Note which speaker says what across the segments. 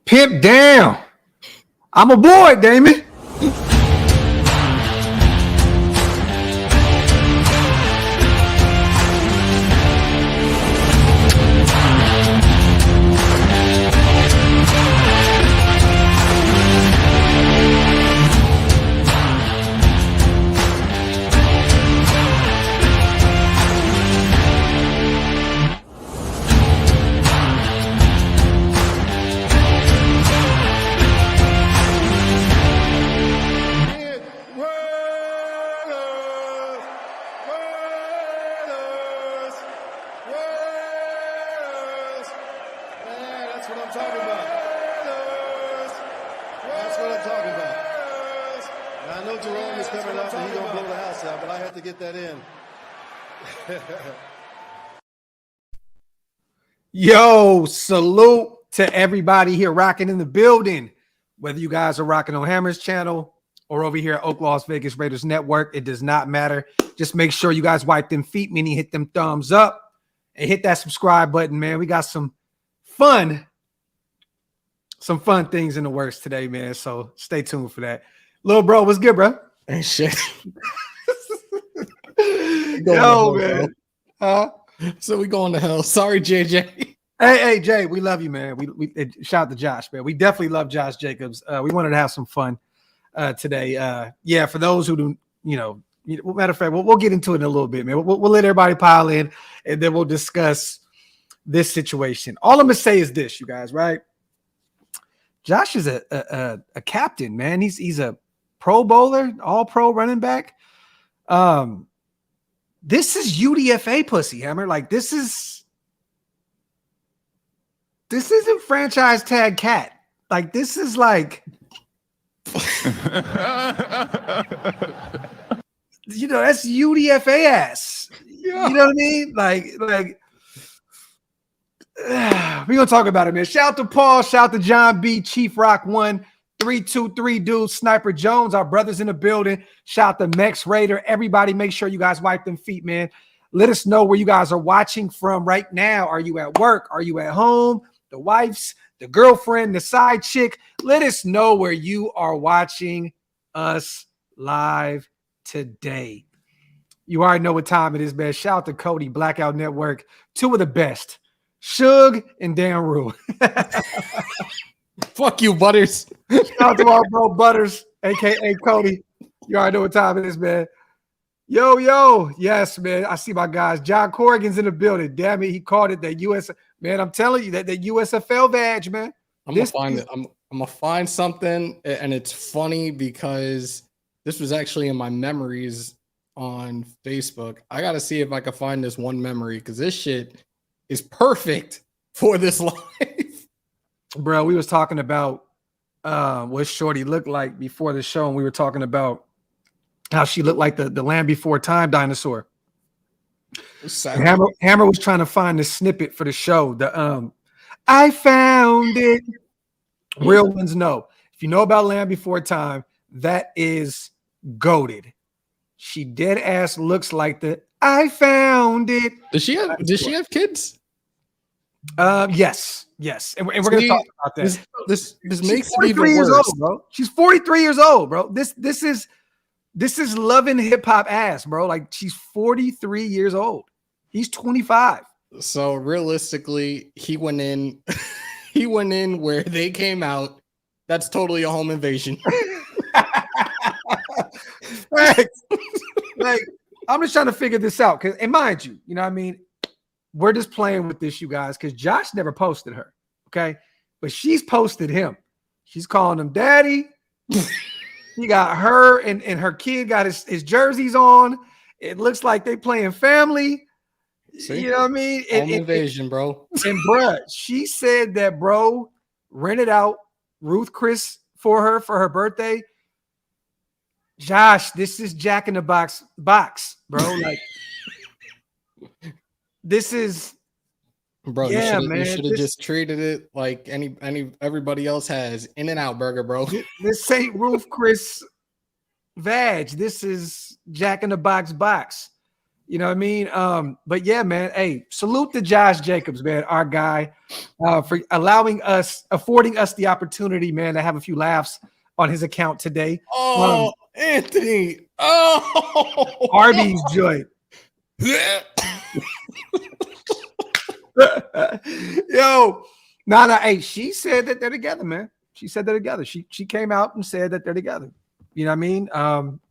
Speaker 1: Pimp down. I'm aboard, Damon. Yo, salute to everybody here rocking in the building. Whether you guys are rocking on Hammer's channel or over here at OakLosVegas Raiders Network, it does not matter. Just make sure you guys wipe them feet, meaning hit them thumbs up and hit that subscribe button, man. We got some fun things in the works today, man. So stay tuned for that. Little bro, what's good, bro?
Speaker 2: Ain't shit.
Speaker 1: Yo, man.
Speaker 2: So we going to hell. Sorry, JJ.
Speaker 1: Hey, Jay, we love you, man. We shout out to Josh, man. We definitely love Josh Jacobs. We wanted to have some fun today. Yeah, for those who do, matter of fact, we'll get into it in a little bit, man. We'll let everybody pile in, and then we'll discuss this situation. All I'm gonna say is this, you guys, right? Josh is a captain, man. He's a Pro Bowler, all pro running back. This is UDFA pussy, Hammer. Like this isn't franchise tag cat. Like this is like that's UDFA ass. Yeah. You know what I mean? Like we're gonna talk about it, man. Shout out to Paul, shout out to John B, Chief Rock 1, 323 dude, Sniper Jones, our brothers in the building. Shout out to Mex Raider. Everybody, make sure you guys wipe them feet, man. Let us know where you guys are watching from right now. Are you at work? Are you at home? The wife's, the girlfriend, the side chick. Let us know where you are watching us live today. You already know what time it is, man. Shout out to Cody, Blackout Network. Two of the best, Suge and Dan Rue.
Speaker 2: Fuck you, Butters.
Speaker 1: Shout out to our bro Butters, a.k.a. Cody. You already know what time it is, man. Yo. Yes, man. I see my guys. John Corrigan's in the building. Damn it, he called it that US. Man, I'm telling you, that USFL badge, man.
Speaker 2: I'm gonna find something, and it's funny because this was actually in my memories on Facebook. I gotta see if I can find this one memory because this shit is perfect for this life.
Speaker 1: Bro, we was talking about what Shorty looked like before the show, and we were talking about how she looked like the Land Before Time dinosaur. Hammer was trying to find the snippet for the show. I found it. Real ones know. If you know about Land Before Time, that is goated. She dead ass looks like the I found it.
Speaker 2: Does she have kids?
Speaker 1: Yes. And we're going to talk about that.
Speaker 2: This makes
Speaker 1: it even worse. Old, bro. She's 43 years old, bro. This is loving hip hop ass, bro. Like she's 43 years old. He's 25.
Speaker 2: So realistically, he went in where they came out. That's totally a home invasion.
Speaker 1: Like, I'm just trying to figure this out. And mind you, you know what I mean? We're just playing with this, you guys, because Josh never posted her. Okay. But she's posted him. She's calling him daddy. He got her and her kid got his jerseys on. It looks like they playing family. See? You know what I mean?
Speaker 2: Home invasion, bro.
Speaker 1: And bruh, she said that bro rented out Ruth Chris for her birthday. Josh, this is Jack in the Box, bro. Like this is,
Speaker 2: bro. Yeah, you should have just treated it like everybody else has. In and Out Burger, bro.
Speaker 1: This ain't Ruth Chris Vag. This is Jack in the Box. You know what I mean? But yeah, man. Hey, salute to Josh Jacobs, man, our guy, for affording us the opportunity, man, to have a few laughs on his account today.
Speaker 2: Oh, Anthony. Oh,
Speaker 1: Arby's joint. Yo, hey, she said that they're together, man. She said they're together. She came out and said that they're together. You know what I mean?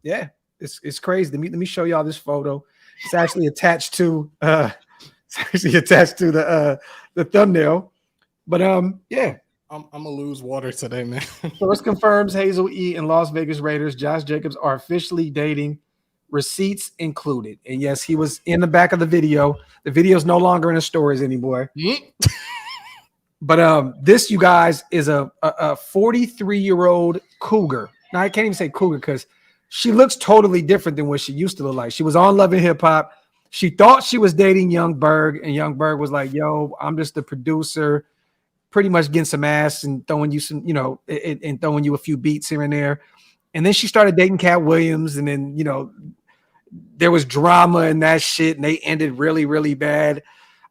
Speaker 1: Yeah, it's crazy. Let me show y'all this photo. It's actually attached to the thumbnail. But yeah.
Speaker 2: I'm gonna lose water today, man.
Speaker 1: Source confirms Hazel E and Las Vegas Raiders Josh Jacobs are officially dating, receipts included. And yes, he was in the back of the video. The video's no longer in the stories anymore. But this, you guys, is a 43-year-old cougar. Now I can't even say cougar because she looks totally different than what she used to look like. She was on Love and Hip Hop. She thought she was dating Young Berg, and Young Berg was like, yo, I'm just the producer, pretty much getting some ass and throwing you some, and throwing you a few beats here and there. And then she started dating Cat Williams, and then, there was drama and that shit, and they ended really, really bad.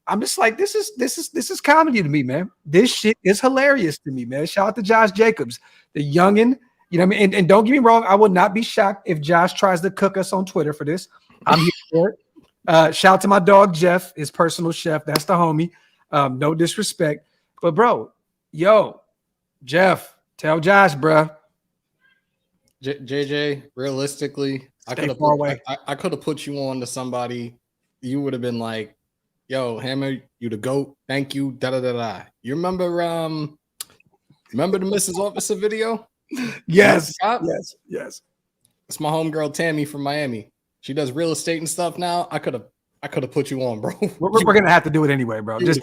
Speaker 1: I'm just like, this is comedy to me, man. This shit is hilarious to me, man. Shout out to Josh Jacobs, the youngin'. You know what I mean? And don't get me wrong, I would not be shocked if Josh tries to cook us on Twitter for this. I'm here for it. Shout out to my dog, Jeff, his personal chef. That's the homie. No disrespect. But, bro, Jeff, tell Josh, bro.
Speaker 2: JJ, realistically, I could have put you on to somebody. You would have been like, yo, Hammer, you the GOAT. Thank you. Da-da-da-da. You remember the Mrs. Officer video?
Speaker 1: Yes.
Speaker 2: It's my homegirl Tammy from Miami. She does real estate and stuff now. I could have put you on, bro.
Speaker 1: We're gonna have to do it anyway, bro. Just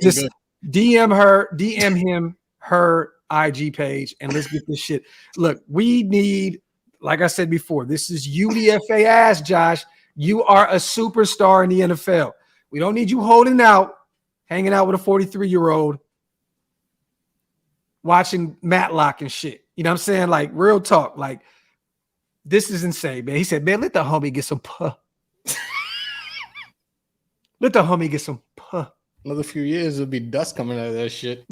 Speaker 1: DM him her IG page and let's get this shit. Look, we need, like I said before, this is UDFA ass, Josh. You are a superstar in the NFL. We don't need you hanging out with a 43-year-old watching Matlock and shit. You know what I'm saying? Like, real talk. Like, this is insane, man. He said, man, let the homie get some puh. Let the homie get some puh.
Speaker 2: Another few years, there'll be dust coming out of that shit.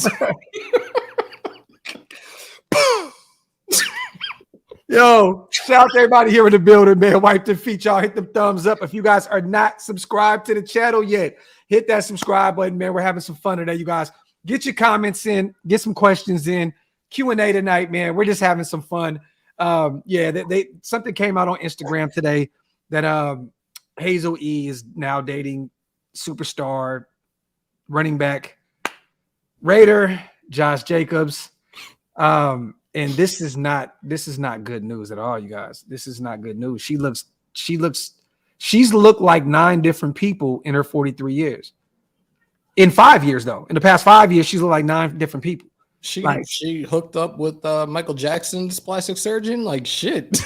Speaker 1: Yo, shout out to everybody here in the building, man. Wipe the feet, y'all. Hit the thumbs up. If you guys are not subscribed to the channel yet, hit that subscribe button, man. We're having some fun today, you guys. Get your comments in. Get some questions in. Q&A tonight, man. We're just having some fun. Something came out on Instagram today that Hazel E is now dating superstar running back Raider Josh Jacobs. And this is not good news at all, you guys. This is not good news. She's looked like 9 different people in her 43 years. In 5 years, though. In the past 5 years, she's looked like 9 different people.
Speaker 2: She hooked up with Michael Jackson's plastic surgeon. Like, shit.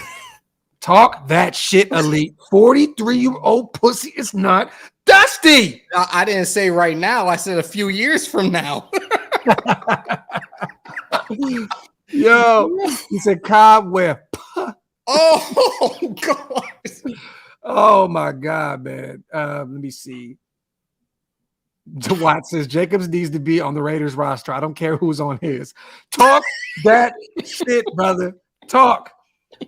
Speaker 1: Talk that shit, Elite. 43-year-old pussy is not dusty.
Speaker 2: I didn't say right now. I said a few years from now.
Speaker 1: Yo, he said cobweb.
Speaker 2: Oh, God.
Speaker 1: Oh, my God, man. Let me see. DeWatt says Jacobs needs to be on the Raiders roster. I don't care who's on his. Talk that shit, brother. Talk.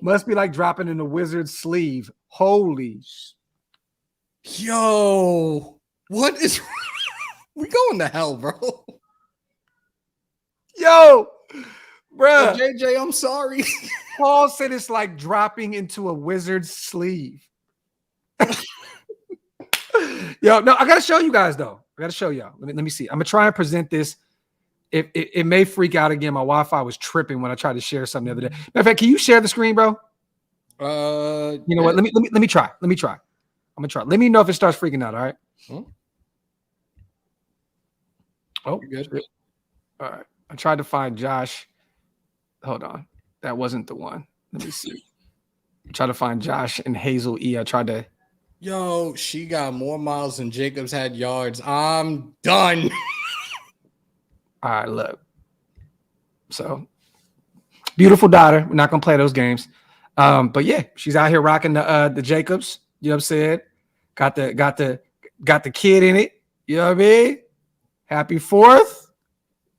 Speaker 1: Must be like dropping in the Wizard's sleeve. Holy.
Speaker 2: Yo, what is we going to hell, bro?
Speaker 1: Yo, bro.
Speaker 2: JJ, I'm sorry.
Speaker 1: Paul said it's like dropping into a Wizard's sleeve. Yo, no, I gotta show you guys though. I gotta show y'all. Let me see. I'm gonna try and present this. It may freak out again. My Wi-Fi was tripping when I tried to share something the other day. Matter of fact, can you share the screen, bro? You know what? Let me try. I'm gonna try. Let me know if it starts freaking out. All right. Oh,
Speaker 2: you're good.
Speaker 1: All right. I tried to find Josh. Hold on. That wasn't the one. Let me see. I tried to find Josh and Hazel E. I tried to.
Speaker 2: Yo, she got more miles than Jacobs had yards. I'm done.
Speaker 1: All right, look. So, beautiful daughter. We're not gonna play those games. But yeah, she's out here rocking the Jacobs. You know what I'm saying? Got the kid in it. You know what I mean? Happy 4th.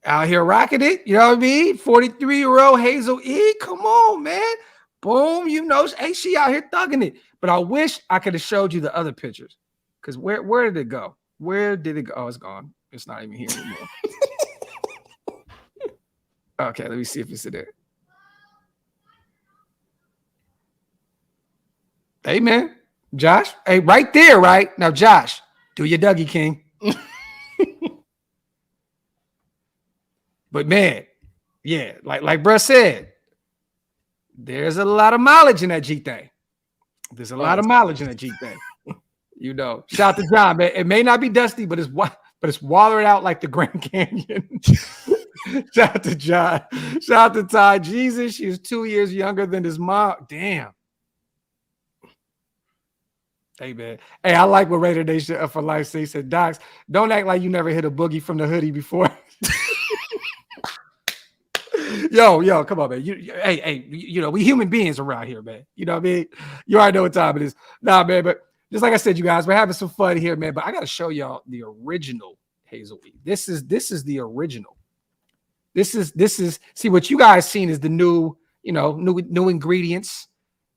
Speaker 1: Out here rocking it. You know what I mean? 43-year-old Hazel E. Come on, man. Boom. You know, hey, she out here thugging it. But I wish I could have showed you the other pictures. Because where did it go? Where did it go? Oh, it's gone. It's not even here anymore. Okay, let me see if it's there. Hey, man. Josh. Hey, right there, right? Now, Josh, do your Dougie King. But, man, yeah, like bruh said, there's a lot of mileage in that G thing. There's a lot of mileage in that G thing. You know, shout out to John, man. It may not be dusty, but it's watered out like the Grand Canyon. Shout out to John. Shout out to Ty. Jesus, she was 2 years younger than his mom. Damn. Hey, man. Hey, I like what Raider Nation for Life say. He said, Docs, don't act like you never hit a boogie from the hoodie before. Yo, come on, man. You know, we human beings around here, man. You know what I mean? You already know what time it is. Nah, man, but just like I said, you guys, we're having some fun here, man. But I got to show y'all the original Hazel E. This is the original. This is see what you guys seen is the new, you know, new ingredients.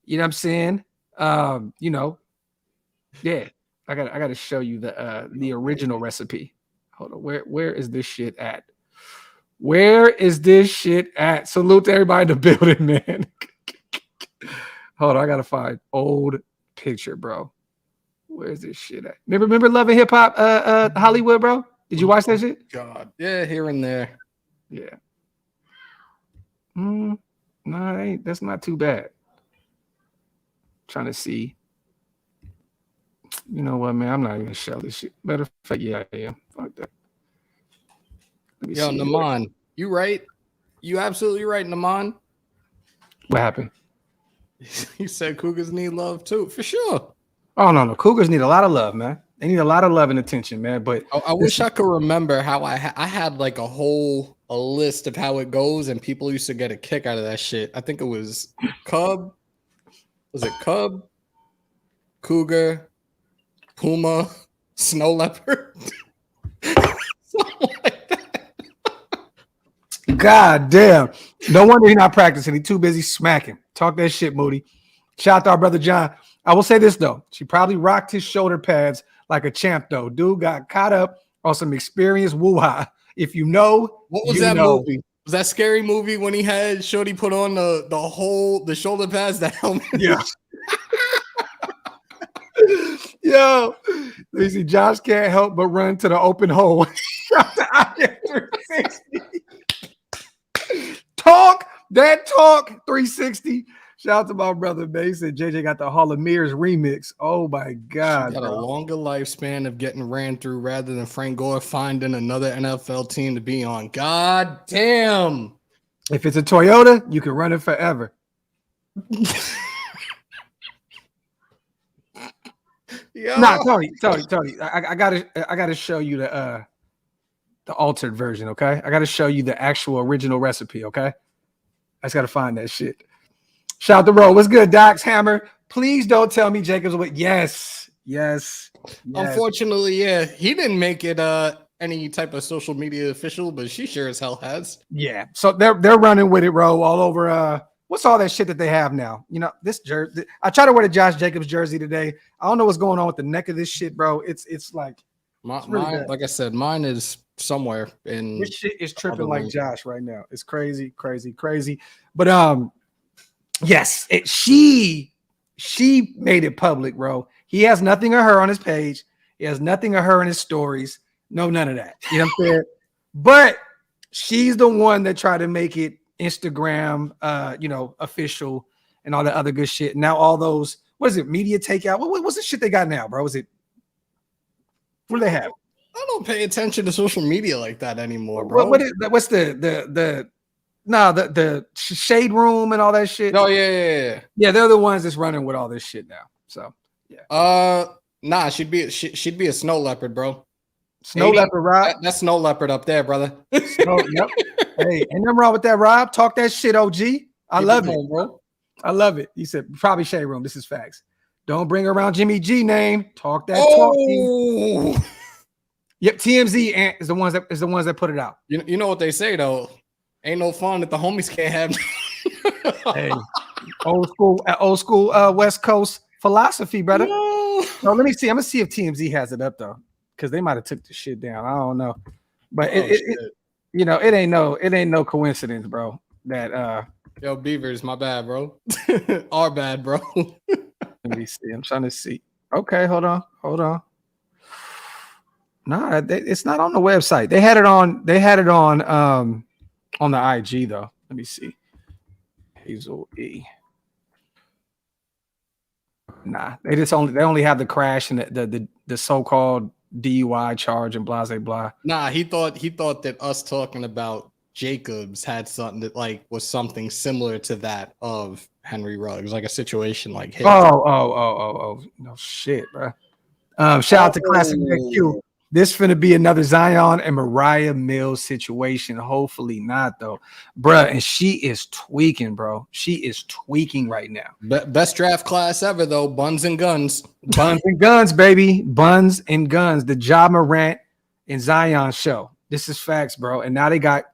Speaker 1: You know what I'm saying? You know, yeah. I got to show you the original recipe. Hold on, where is this shit at? Where is this shit at? Salute to everybody in the building, man. Hold on, I gotta find old picture, bro. Where's this shit at? Remember Love and Hip Hop Hollywood, bro? Did you watch that shit?
Speaker 2: God. Yeah, here and there.
Speaker 1: Yeah. No, that's not too bad. Trying to see. You know what, man? I'm not even gonna show this shit. Matter of fact, yeah, I am. Fuck that.
Speaker 2: Yo, Naman, you right? You absolutely right, Naman.
Speaker 1: What happened?
Speaker 2: You said Cougars need love too, for sure.
Speaker 1: Oh no, Cougars need a lot of love, man. They need a lot of love and attention, man. But
Speaker 2: I wish I could remember how I had like a list of how it goes, and people used to get a kick out of that shit. I think it was Cub. Was it Cub? Cougar, Puma, Snow Leopard. Something like that.
Speaker 1: God damn. No wonder he's not practicing. He's too busy smacking. Talk that shit, Moody. Shout out to our brother John. I will say this, though. She probably rocked his shoulder pads like a champ, though. Dude got caught up on some experience woo-ha. If you know,
Speaker 2: what was that movie? Was that Scary Movie when he had Shorty put on the shoulder pads, the helmet?
Speaker 1: Yeah. Yo, you see, Josh can't help but run to the open hole. Talk 360. Shout out to my brother Mason. JJ got the Hall of Mirrors remix. Oh my God.
Speaker 2: She got a longer lifespan of getting ran through rather than Frank Gore finding another NFL team to be on. God damn.
Speaker 1: If it's a Toyota, you can run it forever. Nah, Tony. I gotta show you the altered version, okay? I gotta show you the actual original recipe, okay? I just gotta find that shit. Shout out to Ro. What's good, Docs Hammer? Please don't tell me Jacobs with yes.
Speaker 2: Unfortunately, yeah, he didn't make it any type of social media official, but she sure as hell has.
Speaker 1: Yeah, so they're running with it, Ro, all over. What's all that shit that they have now? You know, this jersey. I tried to wear the Josh Jacobs jersey today. I don't know what's going on with the neck of this shit, bro. It's like
Speaker 2: mine. Like I said, mine is somewhere in.
Speaker 1: This shit is tripping like Josh right now. It's crazy. But yes, she made it public, bro. He has nothing of her on his page. He has nothing of her in his stories. No, none of that. You know what I'm saying? But she's the one that tried to make it Instagram, official and all that other good shit. Now all those, what is it, media takeout? What's the shit they got now, bro? What do they have?
Speaker 2: I don't pay attention to social media like that anymore, bro.
Speaker 1: What's the shade room and all that shit?
Speaker 2: Oh yeah.
Speaker 1: Yeah, they're the ones that's running with all this shit now. So yeah.
Speaker 2: Nah, she'd be a snow leopard, bro.
Speaker 1: Snow leopard, Rob.
Speaker 2: That's snow leopard up there, brother.
Speaker 1: Yep. Hey, ain't nothing wrong with that, Rob. Talk that shit, OG. I love it, bro. I love it. He said probably shade room. This is facts. Don't bring around Jimmy G name. Talk that talk. Yep, TMZ is the ones that put it out.
Speaker 2: You know what they say though? Ain't no fun that the homies can't have.
Speaker 1: Hey, old school West Coast philosophy, brother. No, let me see. I'm gonna see if TMZ has it up though, because they might have took the shit down. I don't know, but it ain't no coincidence, bro. That
Speaker 2: yo, Beavers, my bad, bro. Our bad, bro.
Speaker 1: Let me see. I'm trying to see. Okay, hold on. No, it's not on the website. They had it on the IG though. Let me see. Hazel E. Nah, they only have the crash and the so-called DUI charge and blah blah blah.
Speaker 2: Nah, he thought that us talking about Jacobs had something that like was something similar to that of Henry Ruggs, like a situation like his.
Speaker 1: Oh, no shit, bro. Shout out to Classic Q. This finna be another Zion and Mariah Mills situation. Hopefully not, though, bruh. And she is tweaking, bro. She is tweaking right now.
Speaker 2: Best draft class ever, though. Buns and guns.
Speaker 1: Buns and guns, baby. Buns and guns. The Ja Morant and Zion show. This is facts, bro. And now they got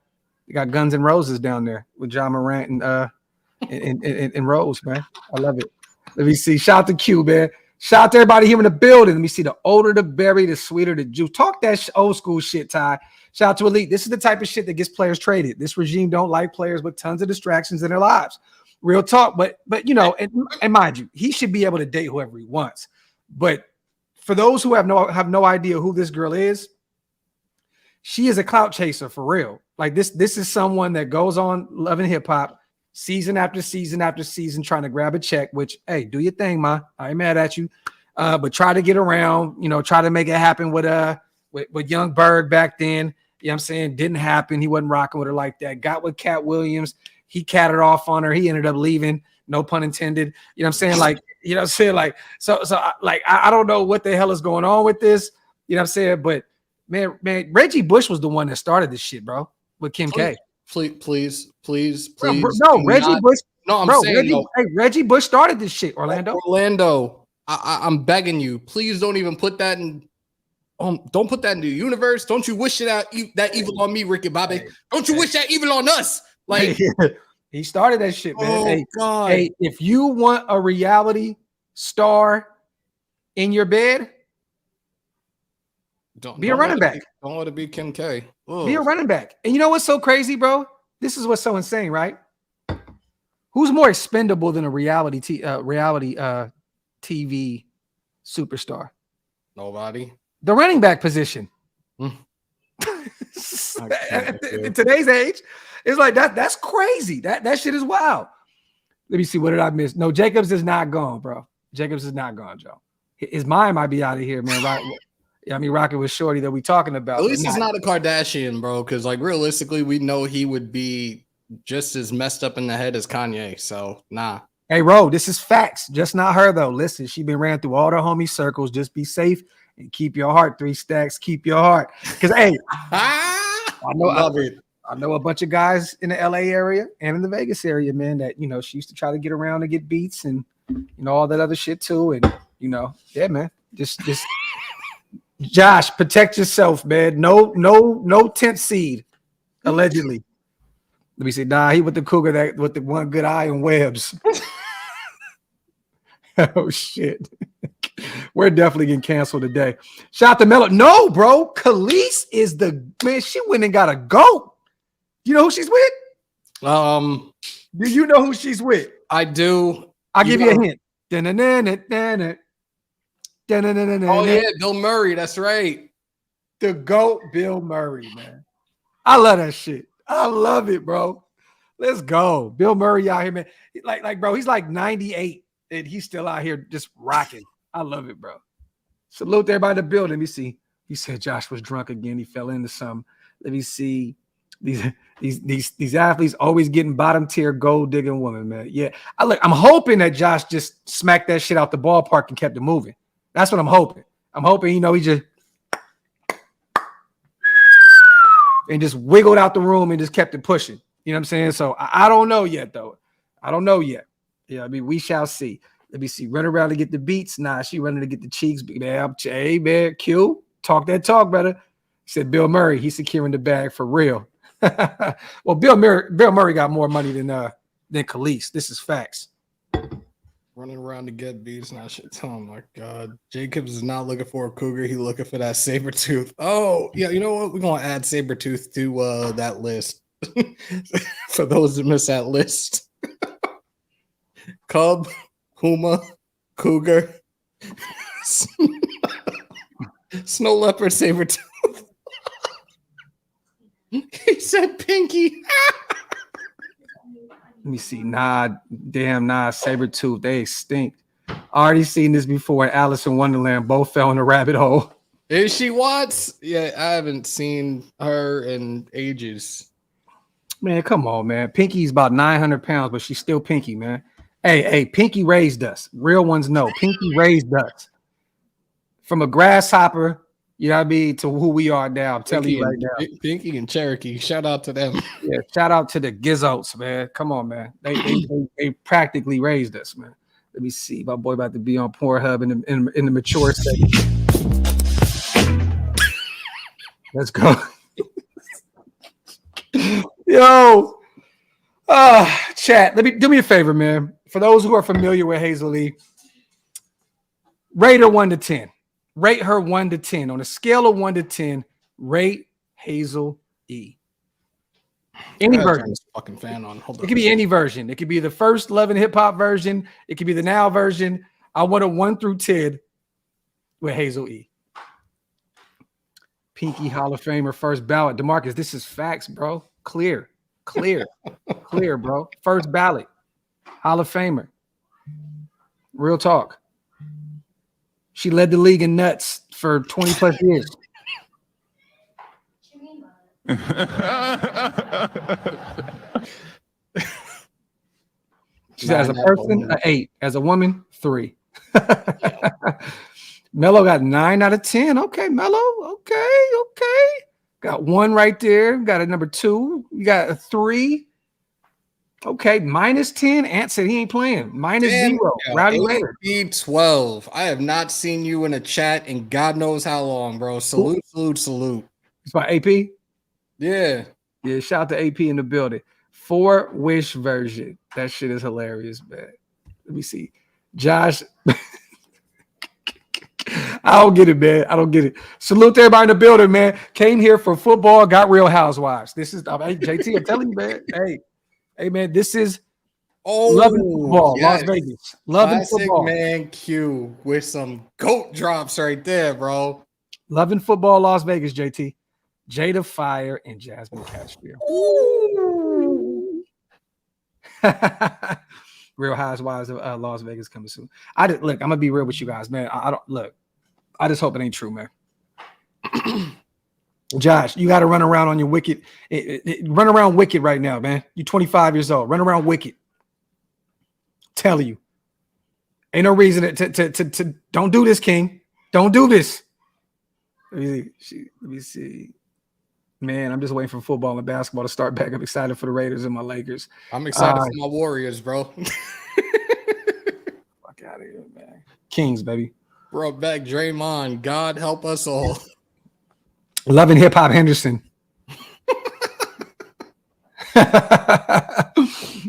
Speaker 1: Guns and Roses down there with Ja Morant and Rose, man. I love it. Let me see. Shout out to Q, man. Shout out to everybody here in the building. Let me see. The older the berry, the sweeter the juice. Talk that old school shit, Ty. Shout out to Elite. This is the type of shit that gets players traded. This regime don't like players with tons of distractions in their lives. Real talk. But you know, and mind you, he should be able to date whoever he wants. But for those who have no idea who this girl is, she is a clout chaser for real. Like this is someone that goes on Love and Hip Hop season after season after season, trying to grab a check, which, hey, do your thing, ma. I ain't mad at you. But try to get around, try to make it happen with Young Berg back then. You know what I'm saying? Didn't happen. He wasn't rocking with her like that. Got with Cat Williams. He catted off on her. He ended up leaving. No pun intended. You know what I'm saying? Like, you know what I'm saying? Like, so I don't know what the hell is going on with this. You know what I'm saying? But man, Reggie Bush was the one that started this shit, bro, with Kim K.
Speaker 2: Please.
Speaker 1: Bro, no, Reggie Bush.
Speaker 2: No, I'm saying
Speaker 1: Reggie Bush started this shit,
Speaker 2: Orlando, I'm begging you, please don't even put that in. Don't put that in the universe. Don't you wish that evil on me, Ricky Bobby? Don't you wish that evil on us? Like
Speaker 1: he started that shit, man.
Speaker 2: God.
Speaker 1: Hey, if you want a reality star in your bed, be a running back.
Speaker 2: Don't let it be Kim K. Ugh.
Speaker 1: Be a running back. And you know what's so crazy, bro? This is what's so insane, right? Who's more expendable than a reality TV superstar?
Speaker 2: Nobody.
Speaker 1: The running back position. In today's age, it's like that's crazy. That shit is wild. Let me see. What did I miss? No, Jacobs is not gone, bro. Jacobs is not gone, Joe. His mind might be out of here, man. Right? I mean, rocking with Shorty that we talking about.
Speaker 2: At least he's not a Kardashian, bro. Because like realistically, we know he would be just as messed up in the head as Kanye. So nah.
Speaker 1: Hey, Ro, this is facts. Just not her though. Listen, she been ran through all the homie circles. Just be safe and keep your heart. 3 stacks. Keep your heart. Because hey, I know a bunch of guys in the LA area and in the Vegas area, man. That she used to try to get around and get beats and all that other shit too. And yeah, man. Just. Josh, protect yourself, man. No tent seed, allegedly. Let me see. Nah, he with the cougar that with the one good eye and webs. Oh shit. We're definitely getting canceled today. Shout out to Melo. No, bro. Khalees is the man. She went and got a goat. You know who she's with?
Speaker 2: Do
Speaker 1: you know who she's with?
Speaker 2: I do.
Speaker 1: I'll give you a hint. Da-na-na-na-na-na.
Speaker 2: Oh yeah, Bill Murray. That's right.
Speaker 1: The GOAT, Bill Murray, man. I love that shit. I love it, bro. Let's go. Bill Murray out here, man. Like, bro, he's like 98 and he's still out here just rocking. I love it, bro. Salute to everybody in the building. Let me see. He said Josh was drunk again. He fell into something. Let me see. These athletes always getting bottom tier gold digging women, man. Yeah. I'm hoping that Josh just smacked that shit out the ballpark and kept it moving. That's what I'm hoping. I'm hoping, he just and just wiggled out the room and just kept it pushing. You know what I'm saying? So I don't know yet, though. I don't know yet. Yeah, I mean, we shall see. Let me see. Run around to get the beats. Nah, she running to get the cheeks. Man, hey, man, Q, talk that talk better. He said Bill Murray, he's securing the bag for real. Well, Bill Murray got more money than Khalees. This is facts.
Speaker 2: Running around to get beats. Nah, shit. Oh my God. Jacobs is not looking for a cougar. He looking for that saber tooth. Oh, yeah. You know what? We're gonna add saber tooth to that list. For those that miss that list. Cub, Puma, cougar, snow leopard, saber tooth. He said pinky.
Speaker 1: Let me see. Nah, saber tooth. They extinct. Already seen this before. Alice in Wonderland both fell in a rabbit hole.
Speaker 2: Is she Watts? Yeah, I haven't seen her in ages.
Speaker 1: Man, come on, man. Pinky's about 900 pounds, but she's still Pinky, man. Hey, Pinky raised us. Real ones know. Pinky raised us. From a grasshopper, you know what I mean, to who we are now. I'm telling you right now.
Speaker 2: Pinky and Cherokee. Shout out to them.
Speaker 1: Yeah, shout out to the Gizzos, man. Come on, man. They practically raised us, man. Let me see. My boy about to be on Pornhub in the mature segment. Let's go. Yo. Chat. Do me a favor, man. For those who are familiar with Hazel E, rate her 1 to 10. Rate her 1 to 10. On a scale of 1 to 10, rate Hazel E. Any version.
Speaker 2: Fucking fan on. Hold on.
Speaker 1: It could be any version. It could be the first Love and Hip Hop version. It could be the now version. I want a 1 through 10 with Hazel E. Pinky Hall of Famer, first ballot. DeMarcus, this is facts, bro. Clear, bro. First ballot. Hall of Famer. Real talk. She led the league in nuts for 20 plus years. She as a person, an 8. As a woman, 3. Mello got 9 out of 10. Okay, Mello. Okay. Got 1 right there. Got a number 2. You got a 3. Okay, minus 10. Ant said he ain't playing. Minus 0. Rowdy Raider.
Speaker 2: 12. I have not seen you in a chat in God knows how long, bro. Salute.
Speaker 1: It's by AP?
Speaker 2: Yeah.
Speaker 1: Yeah, shout out to AP in the building. 4 Wish version. That shit is hilarious, man. Let me see. Josh. I don't get it, man. I don't get it. Salute to everybody in the building, man. Came here for football, got Real Housewives. This is JT, I'm telling you, man. Hey, man, this is loving football, yes. Las Vegas. Loving football.
Speaker 2: Man Q with some GOAT drops right there, bro.
Speaker 1: Loving football, Las Vegas, JT. Jada Fire and Jasmine Cashmere. Real Housewives of Las Vegas coming soon. I'm gonna be real with you guys, man. I just hope it ain't true, man. Josh, you got to run around on your wicked. Run around wicked right now, man. You're 25 years old. Run around wicked. Tell you. Ain't no reason to don't do this, King. Don't do this. Let me see. Man, I'm just waiting for football and basketball to start back. I'm excited for the Raiders and my Lakers.
Speaker 2: I'm excited for my Warriors, bro.
Speaker 1: Fuck out of here, man. Kings, baby.
Speaker 2: Brought back Draymond. God help us all.
Speaker 1: Loving Hip Hop Henderson.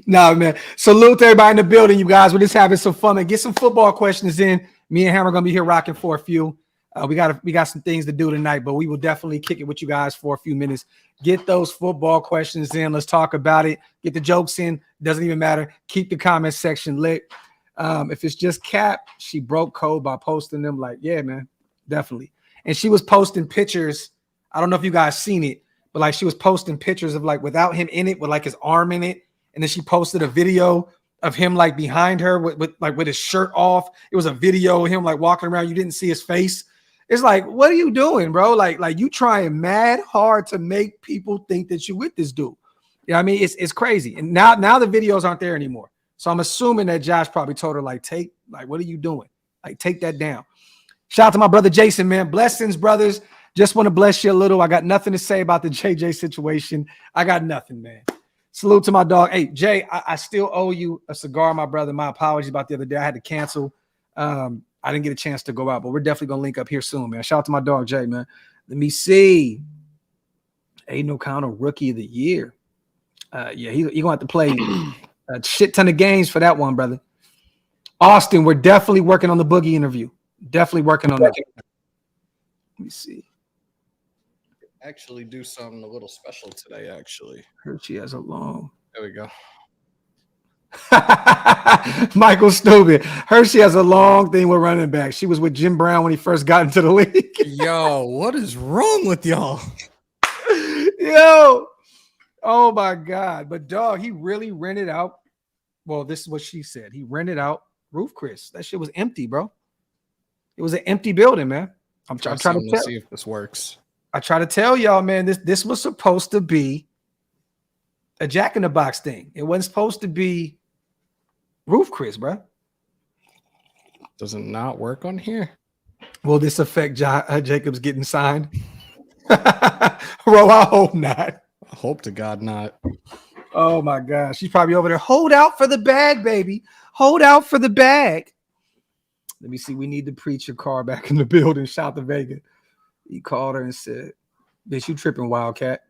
Speaker 1: No, man. Salute to everybody in the building, you guys. We're just having some fun and get some football questions in. Me and Hammer are gonna be here rocking for a few. We got some things to do tonight, but we will definitely kick it with you guys for a few minutes. Get those football questions in. Let's talk about it. Get the jokes in. Doesn't even matter. Keep the comment section lit. If it's just Cap, she broke code by posting them. Like, yeah, man, definitely. And she was posting pictures. I don't know if you guys seen it, but like she was posting pictures of like without him in it, with like his arm in it. And then she posted a video of him like behind her with his shirt off. It was a video of him like walking around. You didn't see his face. It's like, what are you doing, bro? Like you trying mad hard to make people think that you with this dude. You know what I mean? It's crazy. And now the videos aren't there anymore. So I'm assuming that Josh probably told her, like, what are you doing? Like, take that down. Shout out to my brother Jason, man. Blessings, brothers. Just want to bless you a little. I got nothing to say about the JJ situation. I got nothing, man. Salute to my dog. Hey, Jay, I still owe you a cigar, my brother. My apologies about the other day. I had to cancel. I didn't get a chance to go out, but we're definitely going to link up here soon, man. Shout out to my dog, Jay, man. Let me see. Aiden O'Connell, Rookie of the Year. Yeah, he's going to have to play a shit ton of games for that one, brother. Austin, we're definitely working on the Boogie interview. Definitely working on that. Let me see.
Speaker 2: Actually do something a little special today, actually.
Speaker 1: Heard she has a long.
Speaker 2: There we go.
Speaker 1: Michael Stubin. Hershey has a long thing with running back. She was with Jim Brown when he first got into the league.
Speaker 2: Yo, what is wrong with y'all?
Speaker 1: Yo. Oh, my God. But, dog, he really rented out. Well, this is what she said. He rented out Roof Chris. That shit was empty, bro. It was an empty building, man. I'm trying to
Speaker 2: see if this works.
Speaker 1: I try to tell y'all, man, this was supposed to be a Jack in the Box thing. It wasn't supposed to be Roof Chris, bro.
Speaker 2: Does it not work on here?
Speaker 1: Will this affect Jacobs getting signed? Bro, I hope not.
Speaker 2: I hope to God not.
Speaker 1: Oh, my gosh. She's probably over there. Hold out for the bag, baby. Hold out for the bag. Let me see. We need to preach your car back in the building. Shout to Vega. He called her and said, bitch, you tripping, Wildcat.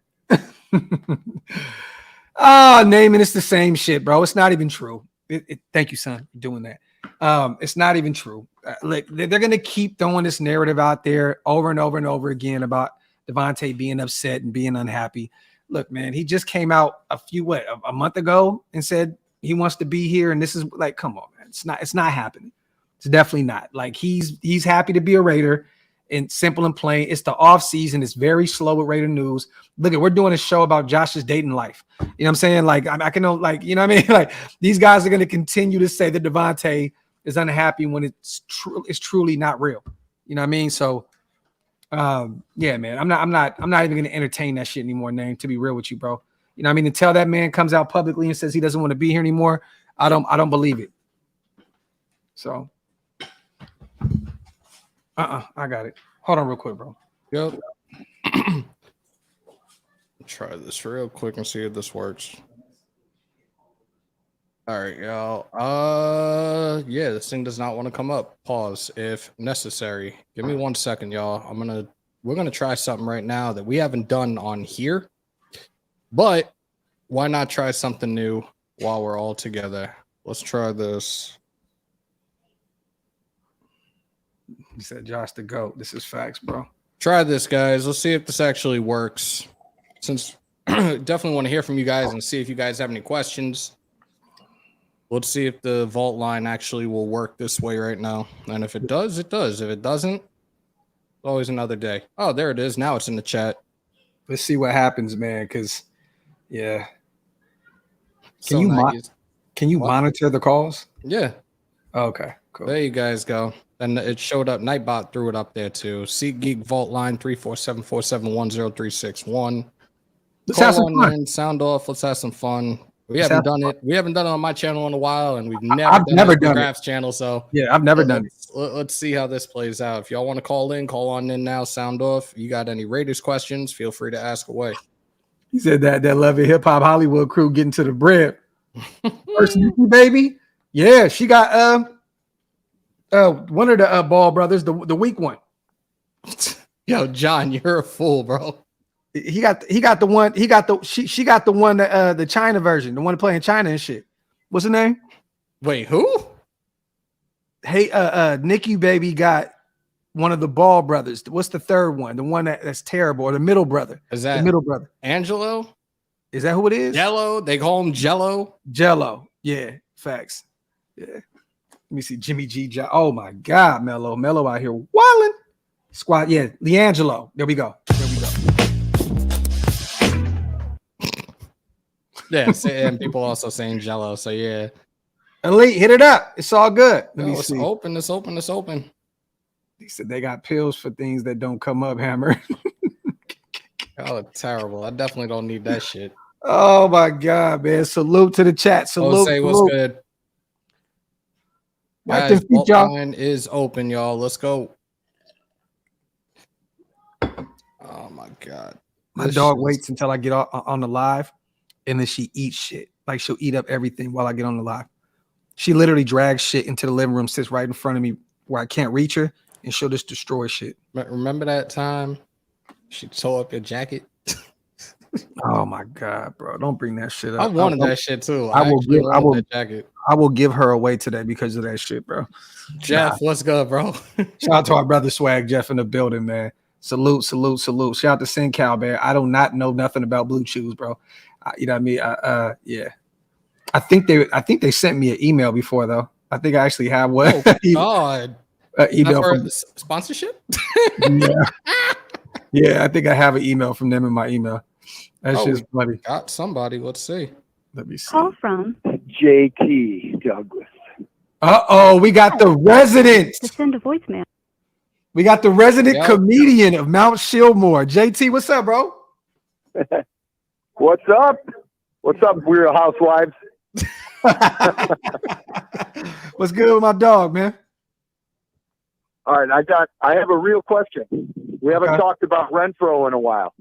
Speaker 1: Naming it's the same shit, bro. It's not even true. Thank you, son, for doing that. It's not even true. Look, they're going to keep throwing this narrative out there over and over and over again about Devontae being upset and being unhappy. Look, man, he just came out a month ago and said he wants to be here. And this is like, come on, man. It's not happening. It's definitely not. Like he's happy to be a Raider. And simple and plain, it's the off season. It's very slow with Raider news. Look, we're doing a show about Josh's dating life. You know what I'm saying? Like I can know, like, you know what I mean? Like these guys are going to continue to say that Devontae is unhappy when it's truly not real. You know what I mean? So, yeah, man, I'm not even going to entertain that shit anymore, Name, to be real with you, bro. You know what I mean? Until that man comes out publicly and says he doesn't want to be here anymore, I don't believe it. So. I got it. Hold on real quick, bro.
Speaker 2: Yep. Try this real quick and see if this works. All right, y'all. Yeah, this thing does not want to come up. Pause if necessary. Give me 1 second, y'all. We're gonna try something right now that we haven't done on here. But why not try something new while we're all together? Let's try this.
Speaker 1: He said, Josh the GOAT. This is facts, bro.
Speaker 2: Try this, guys. Let's see if this actually works. Since definitely want to hear from you guys and see if you guys have any questions. Let's see if the vault line actually will work this way right now. And if it does, it does. If it doesn't, always another day. Oh, there it is. Now it's in the chat.
Speaker 1: Let's see what happens, man. Because, yeah.
Speaker 2: Can
Speaker 1: you monitor the calls?
Speaker 2: Yeah.
Speaker 1: Okay, cool.
Speaker 2: There you guys go. And it showed up. Nightbot threw it up there too. SeatGeek Vault Line 347-471-0361.
Speaker 1: Let's have some fun.
Speaker 2: Sound off. Let's have some fun. We haven't done it. We haven't done it on my channel in a while, and we've never done it on Graph's channel. So
Speaker 1: yeah, I've never done it.
Speaker 2: Let's see how this plays out. If y'all want to call on in now. Sound off. You got any Raiders questions? Feel free to ask away.
Speaker 1: He said that Love It Hip Hop Hollywood crew getting to the bread. First baby. Yeah, she got one of the Ball brothers, the weak one.
Speaker 2: Yo, John, you're a fool, bro.
Speaker 1: She got the one, the China version, the one playing China and shit. What's her name?
Speaker 2: Wait, who?
Speaker 1: Hey, Nikki baby got one of the Ball brothers. What's the third one? The one that's terrible, or the middle brother?
Speaker 2: Is that
Speaker 1: the middle brother?
Speaker 2: Angelo?
Speaker 1: Is that who it is?
Speaker 2: Jello. They call him Jello.
Speaker 1: Jello. Yeah, facts. Yeah. Let me see. Jimmy G. Oh my God, Mello out here wilding. Squad. Yeah, Leangelo. There we go.
Speaker 2: Yeah, and people also saying Jello. So yeah.
Speaker 1: Elite, hit it up. It's all good. Let me
Speaker 2: see. It's open.
Speaker 1: He said they got pills for things that don't come up, Hammer.
Speaker 2: Oh, terrible. I definitely don't need that shit.
Speaker 1: Oh my God, man. Salute to the chat.
Speaker 2: Jose, what's good? Guys, vault line is open, y'all. Let's go. Oh my God.
Speaker 1: My dog waits until I get on the live. and then she eats shit. Like she'll eat up everything while I get on the live. She literally drags shit into the living room, sits right in front of me where I can't reach her, and she'll just destroy shit.
Speaker 2: Remember that time she tore up your jacket?
Speaker 1: Oh my God, bro. Don't bring that shit up.
Speaker 2: I wanted that shit too.
Speaker 1: I will
Speaker 2: that jacket.
Speaker 1: I will give her away today because of that shit, bro.
Speaker 2: Jeff, what's good, bro?
Speaker 1: Shout out to our brother Swag, Jeff, in the building, man. Salute. Shout out to SinCal, man. I do not know nothing about Blue Chews, bro. You know what I mean? Yeah. I think they sent me an email before though. I think I actually have one.
Speaker 2: Oh God.
Speaker 1: Email
Speaker 2: for
Speaker 1: from
Speaker 2: sponsorship?
Speaker 1: Yeah, I think I have an email from them in my email. That's just funny.
Speaker 2: Got somebody. Let's see.
Speaker 1: Let me see.
Speaker 3: Call from
Speaker 4: JT Douglas.
Speaker 1: We got the resident.
Speaker 3: to send a voicemail.
Speaker 1: We got the resident comedian of Mount Shillmore. JT, what's up, bro?
Speaker 4: What's up? What's up, Real Housewives?
Speaker 1: What's good with my dog, man?
Speaker 4: All right, I have a real question. We haven't talked about Renfro in a while.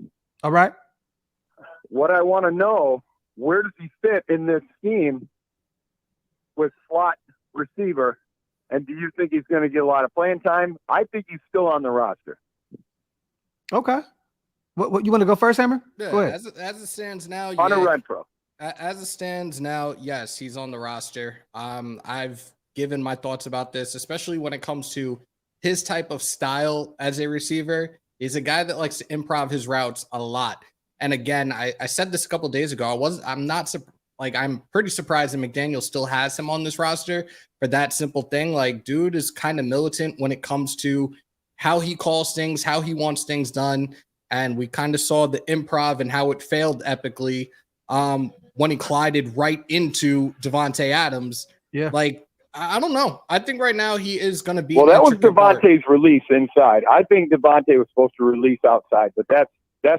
Speaker 1: All right.
Speaker 4: What I want to know, where does he fit in this scheme with slot receiver? And do you think he's going to get a lot of playing time? I think he's still on the roster.
Speaker 1: Okay. What you want to go first, Hammer?
Speaker 2: Yeah,
Speaker 1: go ahead.
Speaker 2: As it stands now,
Speaker 4: Hunter Renfro.
Speaker 2: As it stands now, yes, he's on the roster. I've given my thoughts about this, especially when it comes to his type of style as a receiver. He's a guy that likes to improv his routes a lot. And again, I said this a couple of days ago. I'm pretty surprised that McDaniels still has him on this roster for that simple thing. Like, dude is kind of militant when it comes to how he calls things, how he wants things done. And we kind of saw the improv and how it failed epically when he collided right into Devontae Adams.
Speaker 1: Yeah.
Speaker 2: Like, I don't know. I think right now he is going to be.
Speaker 4: Well, that was Devontae's release inside. I think Devontae was supposed to release outside, but that's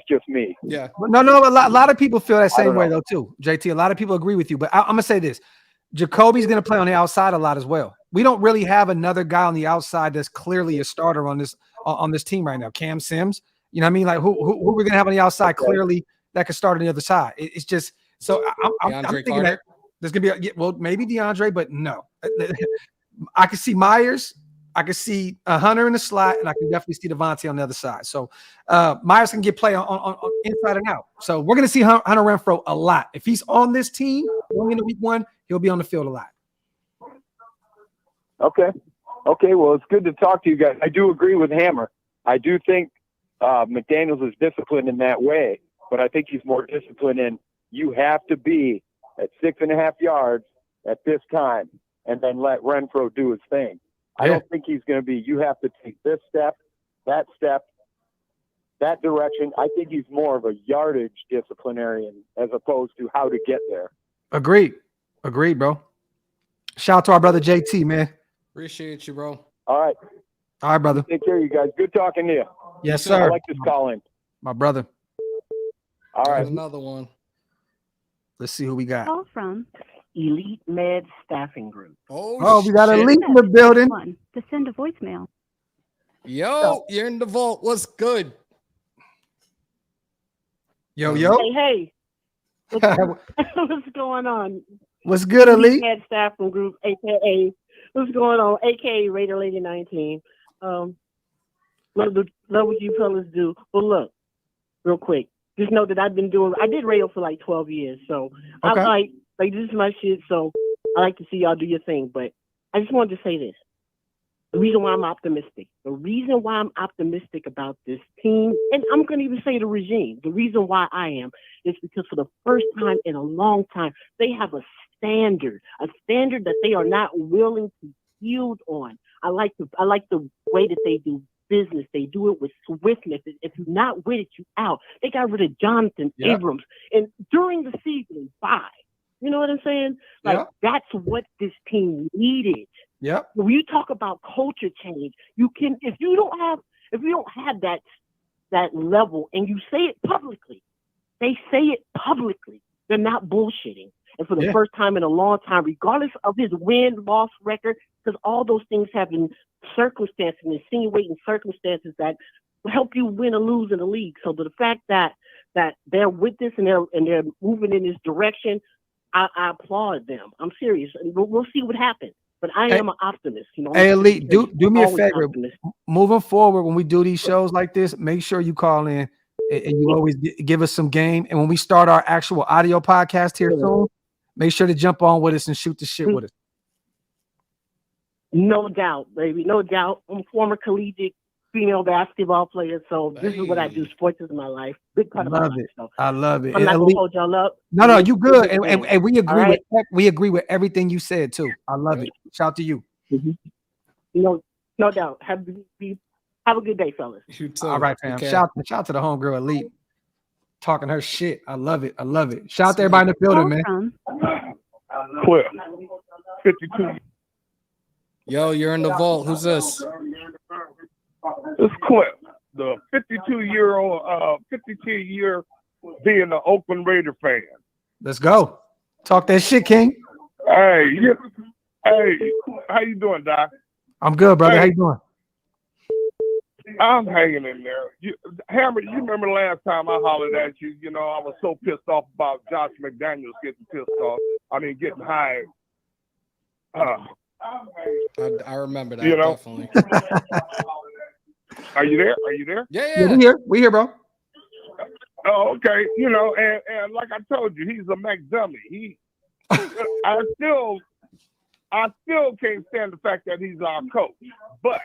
Speaker 4: just me.
Speaker 2: Yeah.
Speaker 1: No. A lot of people feel that same way though too. JT, a lot of people agree with you, but I'm gonna say this: Jacoby's gonna play on the outside a lot as well. We don't really have another guy on the outside that's clearly a starter on this team right now. Cam Sims, you know what I mean? Like who we're gonna have on the outside clearly that could start on the other side. It's just so I'm thinking that there's gonna be maybe DeAndre, but no. I can see Myers. I can see Hunter in the slot, and I can definitely see Devontae on the other side. So Myers can get play on inside and out. So we're going to see Hunter Renfro a lot. If he's on this team going into week one, he'll be on the field a lot.
Speaker 4: Okay. Well, it's good to talk to you guys. I do agree with Hammer. I do think McDaniels is disciplined in that way, but I think he's more disciplined in you have to be at 6.5 yards at this time and then let Renfro do his thing. I don't think he's going to be, you have to take this step, that direction. I think he's more of a yardage disciplinarian as opposed to how to get there.
Speaker 1: Agreed, bro. Shout out to our brother JT, man.
Speaker 2: Appreciate you, bro.
Speaker 4: All right,
Speaker 1: brother.
Speaker 4: Take care, you guys. Good talking to you.
Speaker 1: Yes, sir.
Speaker 4: I like this call in.
Speaker 1: My brother.
Speaker 4: All right.
Speaker 2: There's another one.
Speaker 1: Let's see who we got.
Speaker 3: Call from
Speaker 5: Elite Med Staffing Group.
Speaker 1: Oh, we got Elite in the building.
Speaker 3: to send a voicemail.
Speaker 2: Yo, you're in the vault. What's good?
Speaker 1: Yo.
Speaker 5: Hey. What's going on?
Speaker 1: What's good, Elite?
Speaker 5: Med Staffing Group, a.k.a. What's going on? A.k.a. Raider Lady 19. Love what you fellas do. But look, real quick, just know that I did radio for like 12 years. So
Speaker 1: okay.
Speaker 5: I'm like, this is my shit. So I like to see y'all do your thing. But I just wanted to say this. The reason why I'm optimistic about this team, and I'm going to even say the regime, the reason why I am is because for the first time in a long time, they have a standard that they are not willing to yield on. I like the way that they do business. They do it with swiftness. If you're not with it, you out. They got rid of Jonathan Abrams, and during the season, bye. You know what I'm saying? Like that's what this team needed.
Speaker 1: Yep.
Speaker 5: When you talk about culture change, you can if you don't have that level and you say it publicly, they say it publicly. They're not bullshitting. And for the first time in a long time, regardless of his win-loss record, because all those things have been circumstances and insinuating circumstances that help you win or lose in the league. So the fact that that they're with this and they're moving in this direction, I applaud them. I'm serious. We'll see what happens. But I am an optimist. You know.
Speaker 1: Hey, Elite, do me a
Speaker 5: Always
Speaker 1: favor.
Speaker 5: optimist.
Speaker 1: Moving forward, when we do these shows like this, make sure you call in and you always give us some game. And when we start our actual audio podcast here soon, make sure to jump on with us and shoot the shit with us.
Speaker 5: No doubt, baby. No doubt. I'm a former collegiate female basketball player, so this is what I do. Sports is my life. Big part of my life. So
Speaker 1: I love it.
Speaker 5: I'm not gonna hold y'all up.
Speaker 1: No, you good. And we agree
Speaker 5: right?
Speaker 1: we agree with everything you said too. I love it. Shout out to you.
Speaker 5: No doubt. Have a good day, fellas.
Speaker 2: You too.
Speaker 1: All right, fam.
Speaker 2: Okay.
Speaker 1: Shout out to the homegirl Elite. Talking her shit. I love it. Shout out to everybody in the building, man.
Speaker 4: Clip. 52.
Speaker 2: Yo, you're in the vault. Who's this?
Speaker 4: It's Clip, the 52-year being an Oakland Raider fan.
Speaker 1: Let's go. Talk that shit, King.
Speaker 4: Hey, how you doing, Doc?
Speaker 1: I'm good, brother.
Speaker 4: Hey.
Speaker 1: How you doing?
Speaker 4: I'm hanging in there. Hammer, you remember last time I hollered at you? You know, I was so pissed off about Josh McDaniels getting pissed off. I mean, getting hired.
Speaker 2: I remember that,
Speaker 4: You know?
Speaker 2: definitely.
Speaker 4: Are you there?
Speaker 2: Yeah.
Speaker 1: We here, bro.
Speaker 4: Oh, okay. You know, and like I told you, he's a McDummy. I still can't stand the fact that he's our coach. But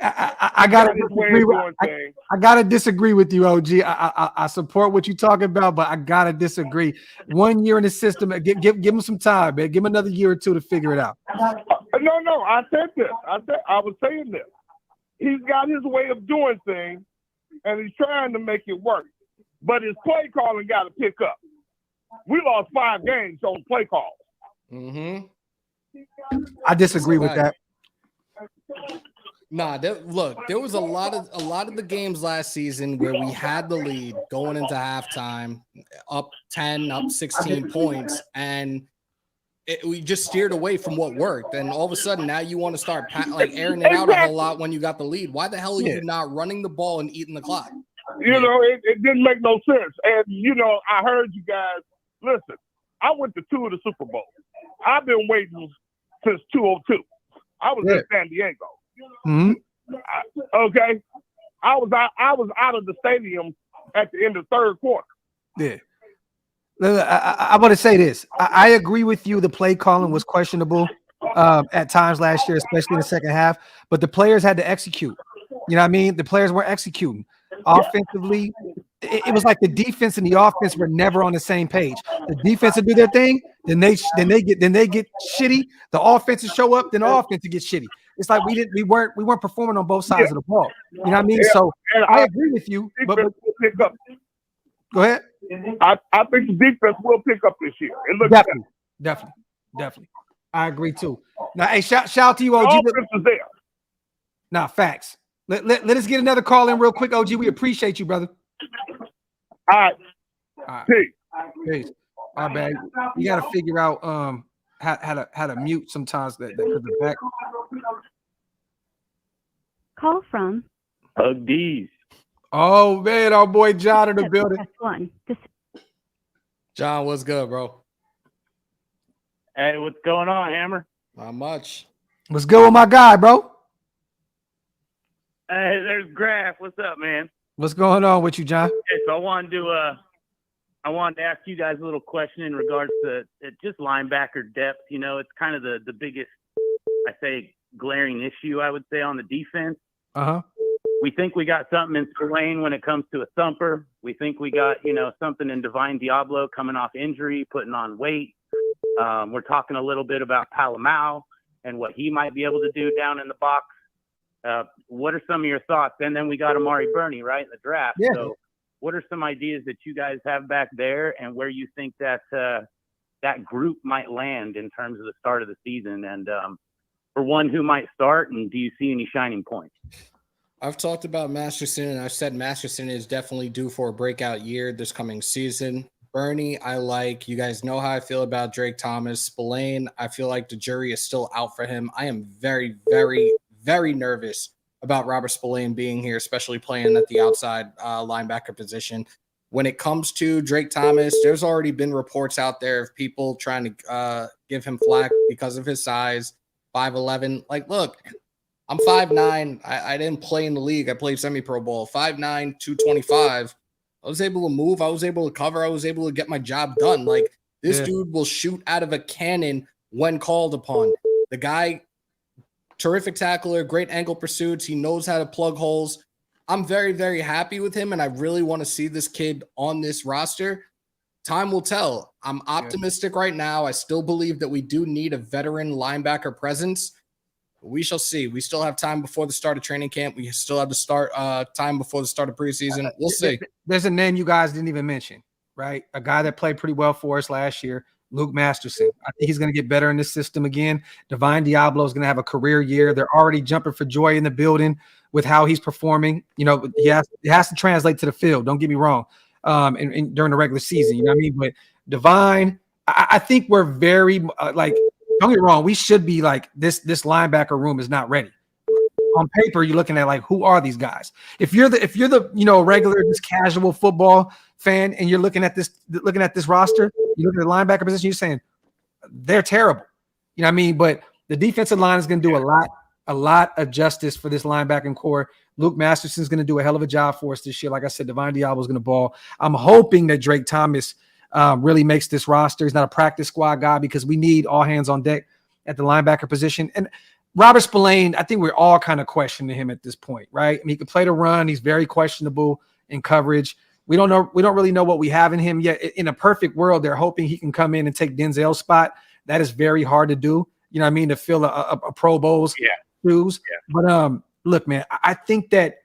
Speaker 1: I gotta disagree with you, OG. I support what you're talking about, but I gotta disagree. 1 year in the system, give him some time, man. Give him another year or two to figure it out.
Speaker 4: No. I said this. I was saying this. He's got his way of doing things, and he's trying to make it work. But his play calling got to pick up. We lost 5 games on play calls.
Speaker 2: Mm-hmm.
Speaker 1: I disagree with that.
Speaker 2: Nah, look, there was a lot of the games last season where we had the lead going into halftime, up 10, up 16 points, and we just steered away from what worked. And all of a sudden, now you want to start airing it out a whole lot when you got the lead. Why the hell are you not running the ball and eating the clock?
Speaker 4: You know, it didn't make no sense. And, you know, I heard you guys, listen, I went to 2 of the Super Bowls. I've been waiting since 2002. I was in San Diego.
Speaker 1: Mm-hmm.
Speaker 4: Okay. I was out of the stadium at the end of third quarter.
Speaker 1: Yeah. I want to say this. I agree with you. The play calling was questionable at times last year, especially in the second half. But the players had to execute. You know what I mean? The players weren't executing. Offensively, it was like the defense and the offense were never on the same page. The defense would do their thing, then they get shitty. The offense would show up, then the offense would get shitty. It's like we weren't performing on both sides of the ball. You know what I mean? So I agree with you. But go ahead.
Speaker 4: I think the defense will pick up this year. It looks
Speaker 1: definitely. I agree too. Now, hey, shout out to you, OG.
Speaker 4: The offense is there.
Speaker 1: Nah, facts. Let us get another call in real quick, OG. We appreciate you, brother.
Speaker 4: All right.
Speaker 1: Peace. All right, man. You got to figure out how to mute sometimes that could be back.
Speaker 3: Call from
Speaker 4: These.
Speaker 1: Oh man, our boy John in the building.
Speaker 2: John, what's good, bro?
Speaker 6: Hey, what's going on, Hammer?
Speaker 2: Not much.
Speaker 1: What's good with my guy, bro?
Speaker 6: Hey, there's Graphk. What's up, man?
Speaker 1: What's going on with you, John?
Speaker 6: Okay, so I wanted to ask you guys a little question in regards to just linebacker depth. You know, it's kind of the biggest, I say, glaring issue, I would say, on the defense.
Speaker 1: Uh-huh.
Speaker 6: We think we got something in Spillane when it comes to a thumper. We think we got, something in Divine Diablo coming off injury, putting on weight. We're talking a little bit about Palamau and what he might be able to do down in the box. What are some of your thoughts? And then we got Amari Burney, right, in the draft.
Speaker 1: Yeah.
Speaker 6: So what are some ideas that you guys have back there and where you think that that group might land in terms of the start of the season? And for one, who might start, and do you see any shining points?
Speaker 2: I've talked about Masterson, and I've said Masterson is definitely due for a breakout year this coming season. Bernie, I like. You guys know how I feel about Drake Thomas. Spillane, I feel like the jury is still out for him. I am very, very, very nervous about Robert Spillane being here, especially playing at the outside linebacker position. when it comes to Drake Thomas, there's already been reports out there of people trying to give him flack because of his size, 5'11". Like, look, I'm 5'9". I didn't play in the league. I played semi-pro ball. 5'9", 225. I was able to move. I was able to cover. I was able to get my job done. Like, this dude will shoot out of a cannon when called upon. The guy, terrific tackler, great angle pursuits. He knows how to plug holes. I'm very, very happy with him, and I really want to see this kid on this roster. Time will tell. I'm optimistic right now. I still believe that we do need a veteran linebacker presence. We shall see. We still have time before the start of training camp. We still have time before the start of preseason. We'll see.
Speaker 1: There's a name you guys didn't even mention, right? A guy that played pretty well for us last year, Luke Masterson. I think he's going to get better in this system again. Divine Diablo is going to have a career year. They're already jumping for joy in the building with how he's performing. You know, it has to translate to the field. Don't get me wrong. And during the regular season, you know what I mean? But Divine, I think we're very don't get me wrong. We should be like this linebacker room is not ready. On paper, you're looking at like, who are these guys? If you're the regular, just casual football fan, and you're looking at this roster, you look at the linebacker position, you're saying they're terrible. You know what I mean? But the defensive line is going to do a lot of justice for this linebacking core. Luke Masterson's going to do a hell of a job for us this year. Like I said, Divine Diablo is going to ball. I'm hoping that Drake Thomas really makes this roster. He's not a practice squad guy because we need all hands on deck at the linebacker position. And Robert Spillane, I think we're all kind of questioning him at this point, right? I mean, he can play the run. He's very questionable in coverage. We don't really know what we have in him yet. In a perfect world, they're hoping he can come in and take Denzel's spot. That is very hard to do. You know what I mean? To fill a Pro Bowl's shoes. Yeah. But look, man, I think that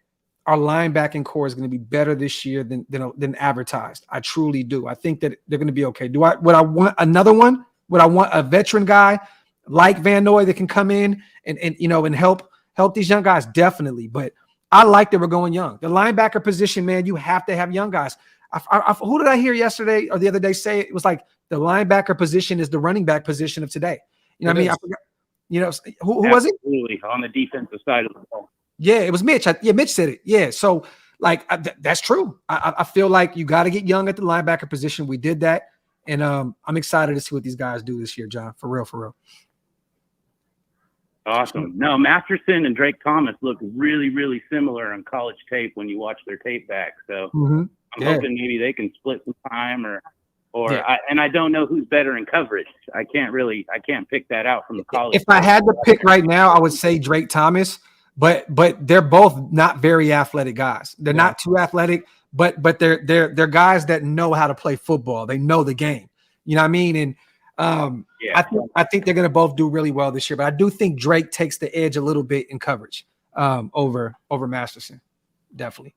Speaker 1: our linebacking core is going to be better this year than advertised. I truly do. I think that they're going to be okay. Would I want another one? Would I want a veteran guy like Van Noy that can come in and help these young guys? Definitely. But I like that we're going young. The linebacker position, man, you have to have young guys. Who did I hear yesterday or the other day say it was like the linebacker position is the running back position of today? You know what I mean? I forgot. You know, who was it?
Speaker 6: Absolutely, on the defensive side of the ball.
Speaker 1: Yeah, it was Mitch. Mitch said it. Yeah, so like that's true. I feel like you got to get young at the linebacker position. We did that, and I'm excited to see what these guys do this year, John. For real.
Speaker 6: Awesome. No, Masterson and Drake Thomas look really, really similar on college tape when you watch their tape back. So I'm hoping maybe they can split some time I don't know who's better in coverage. I can't pick that out from the college.
Speaker 1: If I had to pick right now, I would say Drake Thomas, but they're both not very athletic guys. They're not too athletic, but they're guys that know how to play football. They know the game. You know what I mean? And I think they're going to both do really well this year, but I do think Drake takes the edge a little bit in coverage over Masterson. Definitely.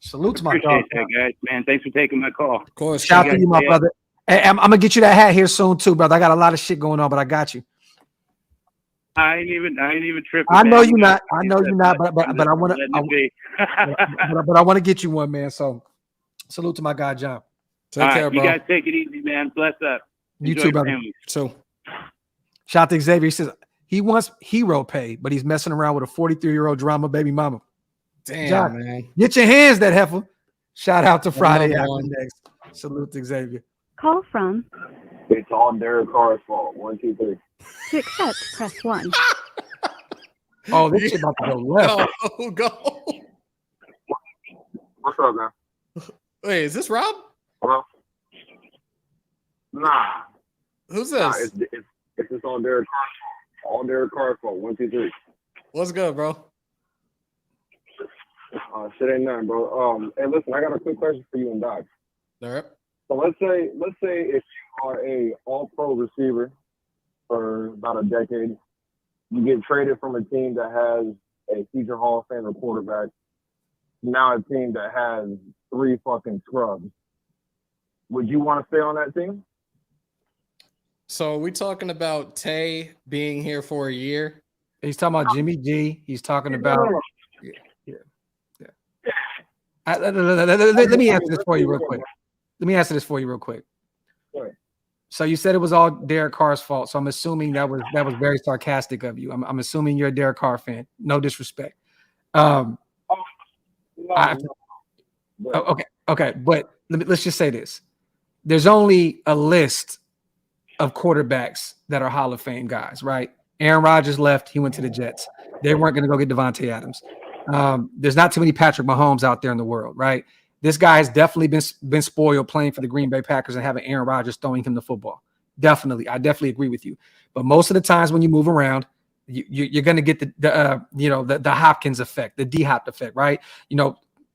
Speaker 1: Salute to my dog.
Speaker 6: That, guys, man. Thanks for taking my call.
Speaker 2: Of course.
Speaker 1: Shout out to you, my brother. Hey, I'm going to get you that hat here soon too, brother. I got a lot of shit going on, but I got you.
Speaker 6: I ain't even tripping.
Speaker 1: I know you're not. But I want to. But I want to get you one, man. So, salute to my guy, John.
Speaker 2: Take care, bro.
Speaker 6: You guys take it easy, man. Bless up.
Speaker 1: You too, brother.
Speaker 2: So,
Speaker 1: shout out to Xavier. He says he wants hero pay, but he's messing around with a 43-year-old drama baby mama.
Speaker 2: Damn,
Speaker 1: John,
Speaker 2: man.
Speaker 1: Get your hands that heifer. Shout out to Friday after next. Salute to Xavier.
Speaker 3: Call from.
Speaker 4: It's on Derek Carr's fault. 1, 2, 3.
Speaker 3: To accept, press 1.
Speaker 1: Oh, this shit about to go left.
Speaker 2: Go.
Speaker 4: What's up, man?
Speaker 2: Wait, is this Rob?
Speaker 4: Hello? Nah.
Speaker 2: Who's this?
Speaker 4: Nah, it's just on Derek Carr's fault. On Derek Carr's fault. 1, 2, 3.
Speaker 2: What's good, bro?
Speaker 4: Shit ain't nothing, bro. Hey, listen, I got a quick question for you and Doc.
Speaker 2: All right.
Speaker 4: So let's say if you are a all-pro receiver for about a decade, you get traded from a team that has a future Hall of Famer quarterback, now a team that has 3 fucking scrubs. Would you want to stay on that team?
Speaker 2: So are we talking about Tay being here for a year?
Speaker 1: He's talking about Jimmy G. He's talking about. Let me answer this for you real quick. So you said it was all Derek Carr's fault. So I'm assuming that was very sarcastic of you. I'm assuming you're a Derek Carr fan. No disrespect. Okay. Okay, but let's just say this. There's only a list of quarterbacks that are Hall of Fame guys, right? Aaron Rodgers left. He went to the Jets. They weren't going to go get Devontae Adams. There's not too many Patrick Mahomes out there in the world, right? This guy has definitely been spoiled playing for the Green Bay Packers and having Aaron Rodgers throwing him the football. Definitely. I definitely agree with you. But most of the times when you move around, you're going to get the Hopkins effect, the D-Hop effect, right?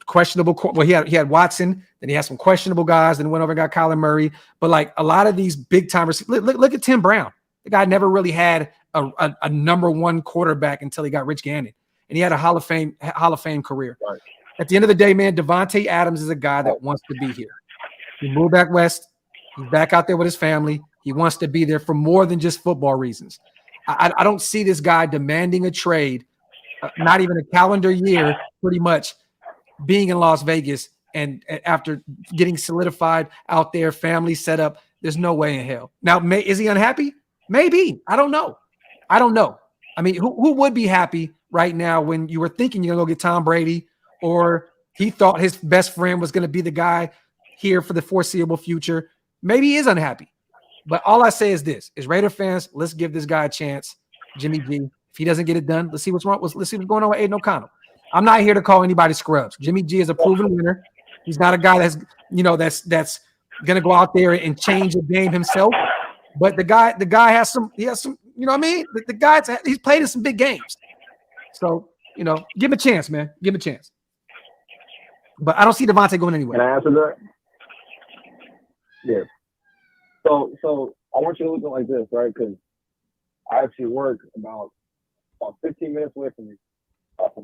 Speaker 1: Questionable. Well, he had Watson, then he had some questionable guys, then went over and got Kyler Murray. But like a lot of these big timers, look at Tim Brown. The guy never really had a number one quarterback until he got Rich Gannon, and he had a Hall of Fame career.
Speaker 4: Right.
Speaker 1: At the end of the day, man, Devontae Adams is a guy that wants to be here. He moved back west. He's back out there with his family. He wants to be there for more than just football reasons. I don't see this guy demanding a trade, not even a calendar year, pretty much, being in Las Vegas and after getting solidified out there, family set up. There's no way in hell. Now, is he unhappy? Maybe. I don't know. I mean, who would be happy right now when you were thinking you're going to go get Tom Brady, or he thought his best friend was going to be the guy here for the foreseeable future? Maybe he is unhappy. But all I say is this: is Raider fans, let's give this guy a chance, Jimmy G. If he doesn't get it done, let's see what's wrong. Let's see what's going on with Aiden O'Connell. I'm not here to call anybody scrubs. Jimmy G is a proven winner. He's not a guy that's going to go out there and change the game himself. But the guy has some, you know what I mean? The guy's he's played in some big games. So, give him a chance, man. Give him a chance. But I don't see Devontae going anywhere.
Speaker 7: Can I answer that? Yeah. So I want you to look at it like this, right? Because I actually work about 15 minutes away from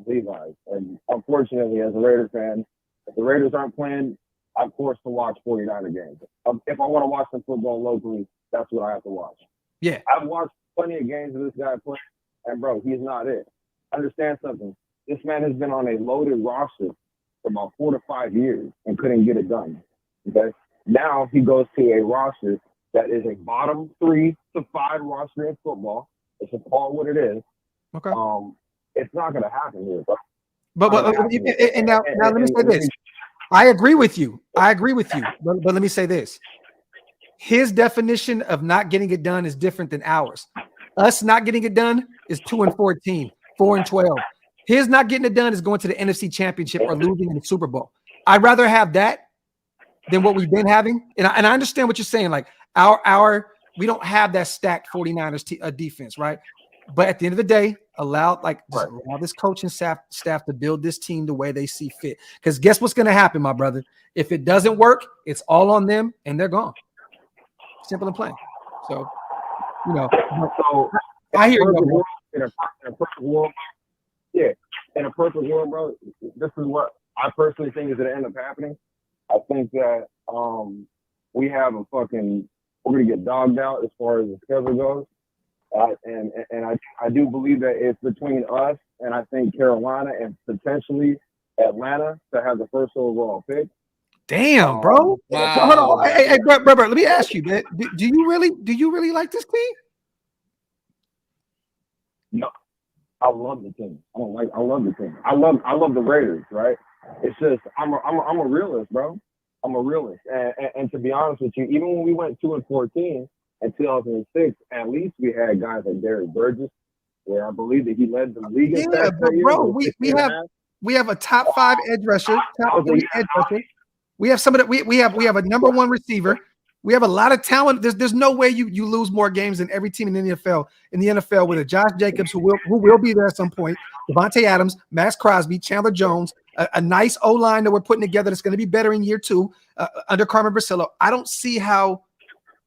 Speaker 7: Levi's. And unfortunately, as a Raider fan, if the Raiders aren't playing, I'm forced to watch 49er games. If I want to watch some football locally, that's what I have to watch.
Speaker 1: Yeah.
Speaker 7: I've watched plenty of games of this guy play, and, bro, he's not it. Understand something. This man has been on a loaded roster for about 4 to 5 years and couldn't get it done. Okay? Now he goes to a roster that is a bottom 3 to 5 roster in football. It's just call it what it is.
Speaker 1: Okay.
Speaker 7: It's not going to happen here, bro.
Speaker 1: But now let me say this. I agree with you. But let me say this. His definition of not getting it done is different than ours. Us not getting it done is 2-14, 4-12. His not getting it done is going to the NFC Championship or losing in the Super Bowl. I'd rather have that than what we've been having. And I understand what you're saying. Like we don't have that stacked 49ers defense, right? But at the end of the day, allow this coaching staff to build this team the way they see fit. Because guess what's going to happen, my brother? If it doesn't work, it's all on them, and they're gone. Simple and plain. So, I hear you.
Speaker 7: In a perfect world, yeah. In a perfect world, bro, this is what I personally think is going to end up happening. I think that we're going to get dogged out as far as the schedule goes. And I do believe that it's between us and I think Carolina and potentially Atlanta to have the first overall pick.
Speaker 1: Damn, bro.
Speaker 2: Wow.
Speaker 1: So, hold on. Hey, bro, let me ask you, man. Do you really like this team?
Speaker 7: No, I love the team. I love the team. I love the Raiders, right? It's just I'm a realist, bro. I'm a realist, and to be honest with you, even when we went 2-14 in 2006, at least we had guys like Derek Burgess, where I believe that he led the league.
Speaker 1: Yeah, but bro, we have a top 5 edge rusher, top 3 edge rusher. We have some of that. We have a number 1 receiver. We have a lot of talent. There's no way you lose more games than every team in the NFL with a Josh Jacobs who will be there at some point, Devontae Adams, Max Crosby, Chandler Jones, a nice O-line that we're putting together that's going to be better in year 2 under Carmen Brasillo. I don't see how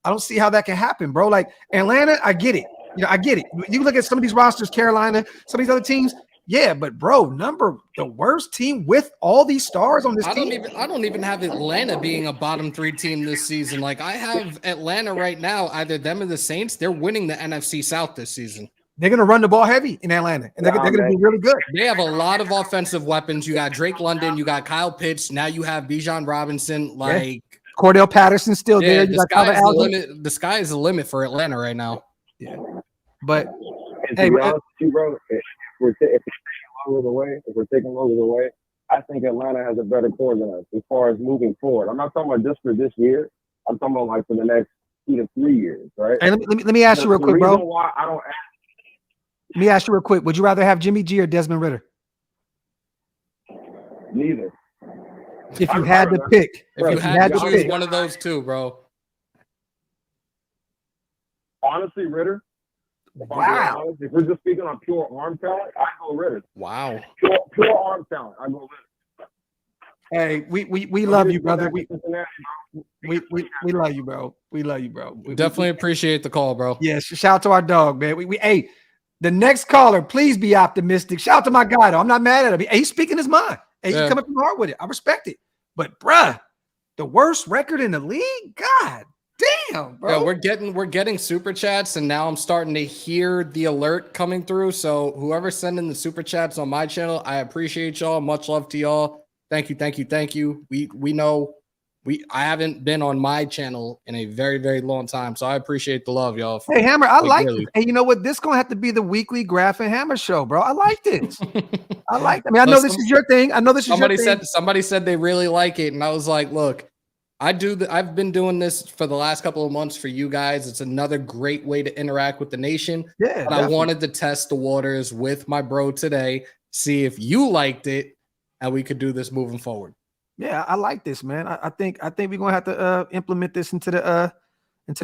Speaker 1: that can happen, bro. Like Atlanta, I get it. I get it. You look at some of these rosters, Carolina, some of these other teams. Yeah, but bro, the worst team with all these stars on this team.
Speaker 2: I don't even have Atlanta being a bottom 3 team this season. Like I have Atlanta right now, either them or the Saints. They're winning the NFC South this season.
Speaker 1: They're going to run the ball heavy in Atlanta, and they're going to be really good.
Speaker 2: They have a lot of offensive weapons. You got Drake London, you got Kyle Pitts. Now you have Bijan Robinson.
Speaker 1: Cordell Patterson still there. You
Speaker 2: the sky is the limit for Atlanta right now.
Speaker 1: Yeah, but
Speaker 7: to be honest with you, bro, if we're taking logos away, I think Atlanta has a better core than us as far as moving forward. I'm not talking about just for this year. I'm talking about like for the next 2 to 3 years, right?
Speaker 1: Hey, let me ask you real quick,
Speaker 7: The
Speaker 1: bro.
Speaker 7: reason why I don't
Speaker 1: Let me ask you real quick. Would you rather have Jimmy G or Desmond Ritter?
Speaker 7: neither.
Speaker 1: If you had to pick.
Speaker 2: If you
Speaker 1: If
Speaker 2: had to
Speaker 1: to
Speaker 2: choose
Speaker 1: pick.
Speaker 2: one of those two, bro.
Speaker 7: Honestly, Ritter. If I'm being
Speaker 1: Wow.
Speaker 7: honest, if we're just speaking on pure arm talent, I go Ritter.
Speaker 2: Wow.
Speaker 7: Pure arm talent, I go Ritter.
Speaker 1: Hey, we love you, brother. We love you, bro. We love you, bro.
Speaker 2: Definitely appreciate the call, bro.
Speaker 1: Yes, shout out to our dog, man. Hey, the next caller, please be optimistic. Shout out to my guy, though. I'm not mad at him. Hey, he's speaking his mind. Hey, he's coming from the heart with it. I respect it. But bruh, the worst record in the league? God damn, bro.
Speaker 2: Yeah, we're getting super chats, and now I'm starting to hear the alert coming through. So whoever's sending the super chats on my channel, I appreciate y'all. Much love to y'all. Thank you. We know I haven't been on my channel in a very, very long time. So I appreciate the love, y'all.
Speaker 1: Hey, Hammer, I like
Speaker 2: really.
Speaker 1: this. Hey, you know what? This gonna have to be the weekly Graphk and Hammer show, bro. I like this. I like. I mean, I know this is your thing. I know this is your thing.
Speaker 2: Somebody said they really like it, and I was like, look, I've been doing this for the last couple of months for you guys. It's another great way to interact with the nation.
Speaker 1: Yeah,
Speaker 2: but I wanted to test the waters with my bro today, see if you liked it, and we could do this moving forward.
Speaker 1: Yeah, I like this, man. I think we're gonna have to implement this into the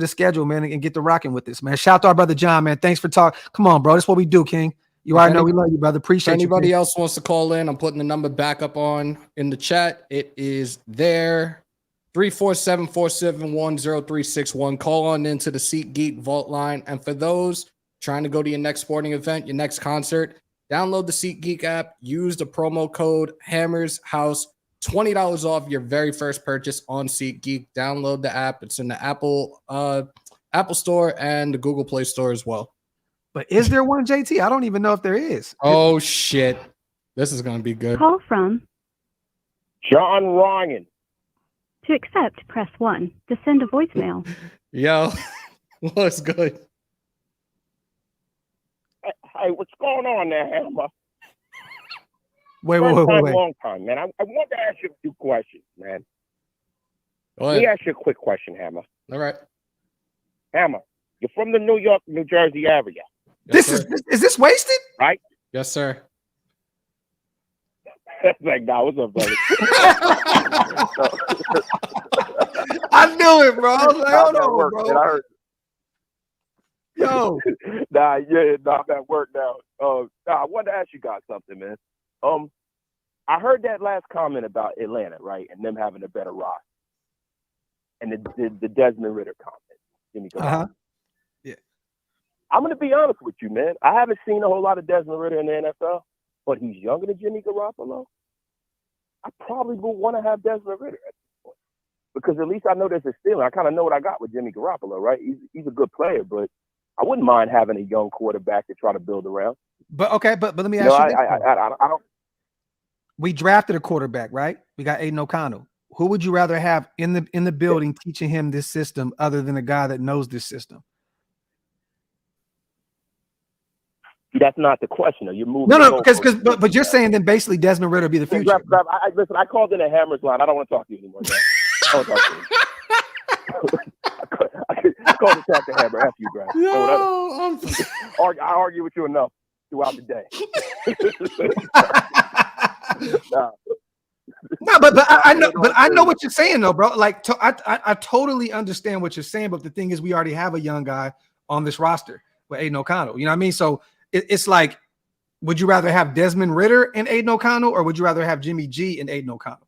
Speaker 1: schedule, man, and get to rocking with this, man. Shout out to our brother John, man. Thanks for talking. Come on, bro. That's what we do, King. You already know we love you, brother. Appreciate you.
Speaker 2: If anybody else wants to call in, I'm putting the number back up on in the chat. It is there. 347-471-0361. Call on into the SeatGeek Vault line. And for those trying to go to your next sporting event, your next concert, download the SeatGeek app. Use the promo code HammersHouse. $20 off your very first purchase on SeatGeek. Download the app. It's in the Apple Store and the Google Play Store as well.
Speaker 1: But is there one, JT? I don't even know if there is.
Speaker 2: Oh, shit. This is going to be good.
Speaker 3: Call from.
Speaker 7: John Ryan.
Speaker 3: To accept, press 1. To send a voicemail.
Speaker 2: Yo, what's good?
Speaker 7: Hey, what's going on there, Hammer?
Speaker 1: Wait.
Speaker 7: Long time, man. I want to ask you a few questions, man. Let me ask you a quick question, Hammer.
Speaker 2: All right.
Speaker 7: Hammer, you're from the New York, New Jersey area.
Speaker 2: Yes,
Speaker 1: is this wasted?
Speaker 7: Right?
Speaker 2: Yes, sir.
Speaker 7: Like, nah, what's up, brother?
Speaker 1: I knew it, bro. I was like, hold on,
Speaker 7: work,
Speaker 1: bro.
Speaker 7: Man, I heard.
Speaker 1: Yo.
Speaker 7: I'm at work now. I wanted to ask you guys something, man. I heard that last comment about Atlanta, right, and them having a better roster, and the Desmond Ritter comment. Jimmy Garoppolo.
Speaker 1: Yeah.
Speaker 7: I'm gonna be honest with you, man. I haven't seen a whole lot of Desmond Ritter in the NFL, but he's younger than Jimmy Garoppolo. I probably would want to have Desmond Ritter at this point because at least I know there's a ceiling. I kind of know what I got with Jimmy Garoppolo, right? He's a good player, but I wouldn't mind having a young quarterback to try to build around.
Speaker 1: But okay, but let me ask you this.
Speaker 7: I don't.
Speaker 1: We drafted a quarterback, right? We got Aiden O'Connell. Who would you rather have in the building teaching him this system other than a guy that knows this system?
Speaker 7: That's not the question. Though. You're moving.
Speaker 1: No, but you're saying then basically Desmond Ritter will be the future.
Speaker 7: Listen, I called in a Hammers line. I don't want to talk to you anymore. I don't talk to you. I called to talk to Hammer. F you, bro. I argue with you enough throughout the day.
Speaker 1: No, but I know what you're saying though, bro. Like I totally understand what you're saying, but the thing is, we already have a young guy on this roster with Aiden O'Connell. You know what I mean? So it's like, would you rather have Desmond Ritter and Aiden O'Connell, or would you rather have Jimmy G and Aiden O'Connell?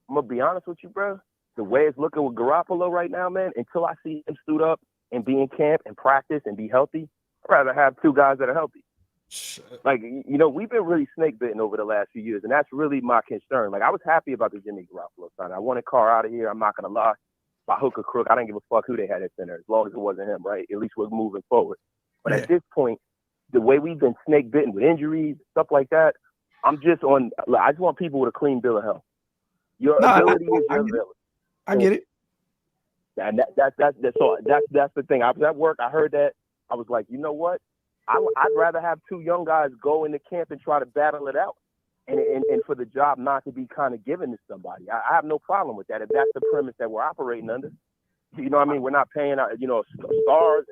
Speaker 7: I'm gonna be honest with you, bro. The way it's looking with Garoppolo right now, man, until I see him suit up and be in camp and practice and be healthy, I'd rather have two guys that are healthy. Like, you know, we've been really snake bitten over the last few years, and that's really my concern. Like, I was happy about the Jimmy Garoppolo sign. I wanted Carr out of here. I'm not gonna lie. By hook or crook, I didn't give a fuck who they had at center, as long as it wasn't him, right? At least we're moving forward. But at this point, the way we've been snake bitten with injuries, stuff like that, I just want people with a clean bill of health. Your ability is your ability.
Speaker 1: I get it.
Speaker 7: And that's the thing. I was at work. I heard that. I was like, you know what? I'd rather have two young guys go into camp and try to battle it out and for the job not to be kind of given to somebody. I have no problem with that if that's the premise that we're operating under. You know what I mean? We're not paying out, stars,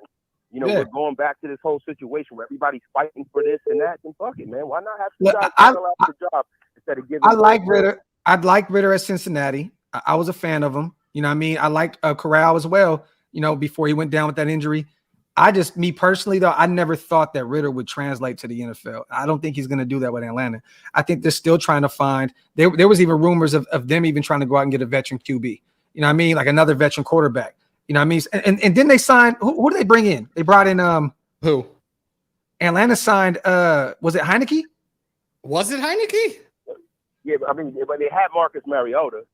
Speaker 7: and we're going back to this whole situation where everybody's fighting for this and that. And fuck it, man. Why not have two guys battle out for the job instead of giving?
Speaker 1: I like Ritter. I'd like Ritter at Cincinnati. I was a fan of him. You know what I mean? I liked Corral as well, before he went down with that injury. Me personally, though, I never thought that Ritter would translate to the NFL. I don't think he's going to do that with Atlanta. I think they're still trying to find – there was even rumors of them even trying to go out and get a veteran QB. You know what I mean? Like another veteran quarterback. You know what I mean? And then they signed – who did they bring in? They brought in
Speaker 2: who?
Speaker 1: Atlanta signed was it Heineke?
Speaker 2: Was it Heineke?
Speaker 7: Yeah, but they had Marcus Mariota.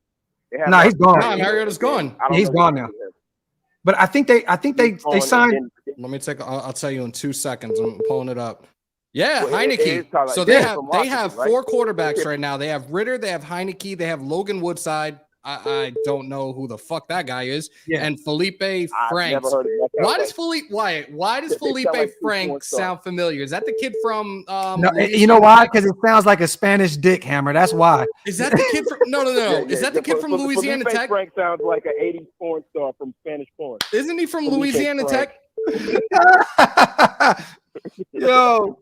Speaker 1: No, he's gone.
Speaker 2: No, Mariota's gone.
Speaker 1: He's gone now. But I think they signed.
Speaker 2: Let me I'll tell you in 2 seconds. I'm pulling it up. Yeah,
Speaker 7: well,
Speaker 2: Heineke. So they have
Speaker 7: right?
Speaker 2: 4 quarterbacks right now. They have Ritter, they have Heineke, they have Logan Woodside. I don't know who the fuck that guy is. Yeah. And Felipe Franks. Why does Felipe Franks sound familiar? Is that the kid from
Speaker 1: no, you know why? Because it sounds like a Spanish dick hammer. That's why.
Speaker 2: Is that the kid from no. Is that the kid from Louisiana
Speaker 7: Felipe
Speaker 2: Tech?
Speaker 7: Franks sounds like an 80s porn star from Spanish porn.
Speaker 2: Isn't he from Louisiana Tech?
Speaker 1: Yo.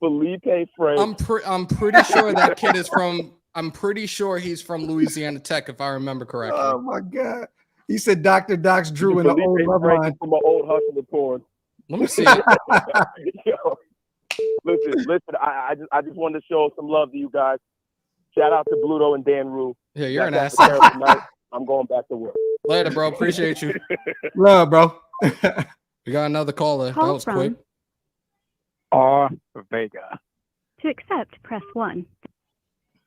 Speaker 7: Felipe Franks.
Speaker 2: I'm pretty sure that kid is from I'm pretty sure he's from Louisiana Tech, if I remember correctly.
Speaker 1: Oh my God! He said Dr. Docs Drew in the old love line
Speaker 7: from an old hustler porn.
Speaker 2: Let me see.
Speaker 7: Yo, listen. I just wanted to show some love to you guys. Shout out to Bluto and Dan Rue.
Speaker 2: Yeah, you're an ass.
Speaker 7: I'm going back to work.
Speaker 2: Later, bro. Appreciate you.
Speaker 1: Love, bro.
Speaker 2: We got another caller. That was quick.
Speaker 3: Vega. To accept, press 1.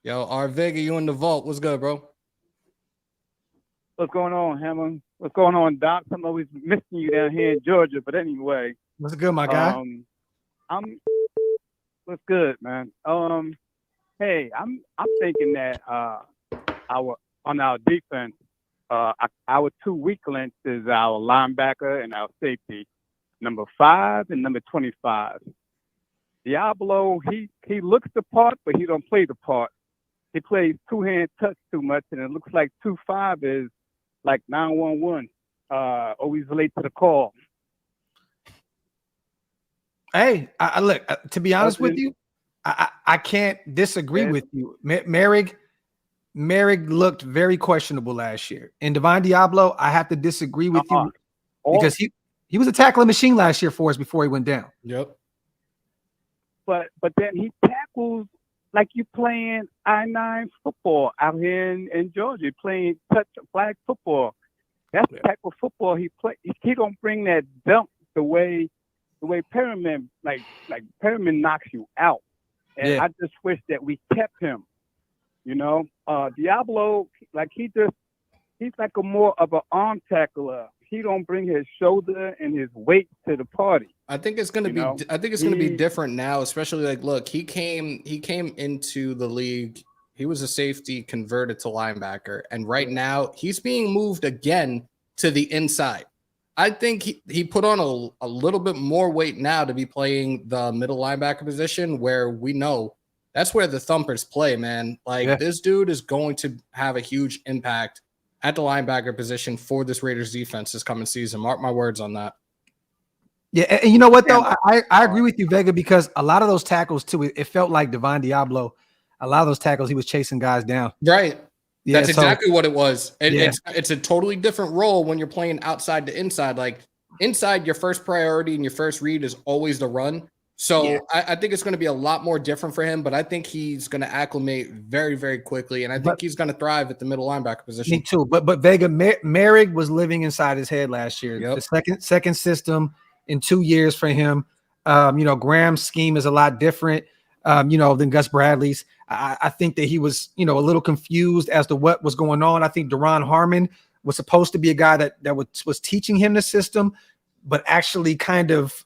Speaker 2: Yo, R Vega, you in the vault. What's good, bro?
Speaker 8: What's going on, Hammer? What's going on, Doc? I'm always missing you down here in Georgia, but anyway.
Speaker 1: What's good, my guy?
Speaker 8: What's good, man? Hey, I'm thinking that on our defense, our 2 weak links is our linebacker and our safety, number 5 and number 25. Diablo, he looks the part, but he don't play the part. He plays 2-hand touch too much, and it looks like 2-5 is like 911, always late to the call.
Speaker 1: Hey, I look, to be honest with you, I can't disagree with you. Merrick looked very questionable last year. And Divine Diablo, I have to disagree with you because he was a tackling machine last year for us before he went down.
Speaker 2: Yep.
Speaker 8: But then he tackles like you playing I-9 football out here in Georgia. You're playing touch flag football. That's the type of football he play. He don't bring that dump the way Perriman like Perriman knocks you out. And I just wish that we kept him. Diablo, like he's like a more of an arm tackler. He don't bring his shoulder and his weight to the party.
Speaker 2: I think it's gonna be different now, especially like look, he came into the league. He was a safety converted to linebacker, and right now he's being moved again to the inside. I think he put on a little bit more weight now to be playing the middle linebacker position, where we know that's where the thumpers play, man. This dude is going to have a huge impact at the linebacker position for this Raiders defense this coming season. Mark my words on that.
Speaker 1: Yeah, and you know what, though? I agree with you, Vega, because a lot of those tackles, too, it felt like Divine Diablo. A lot of those tackles, he was chasing guys down.
Speaker 2: Right.
Speaker 1: Yeah,
Speaker 2: that's exactly what it was. It's a totally different role when you're playing outside to inside. Like, inside, your first priority and your first read is always the run. So I think it's going to be a lot more different for him, but I think he's going to acclimate very, very quickly, and I think he's going to thrive at the middle linebacker position. Me
Speaker 1: too. But Vega, Merrick was living inside his head last year. Yep. The second system in 2 years for him. Graham's scheme is a lot different, than Gus Bradley's. I think that he was, a little confused as to what was going on. I think Deron Harmon was supposed to be a guy that was teaching him the system, but actually kind of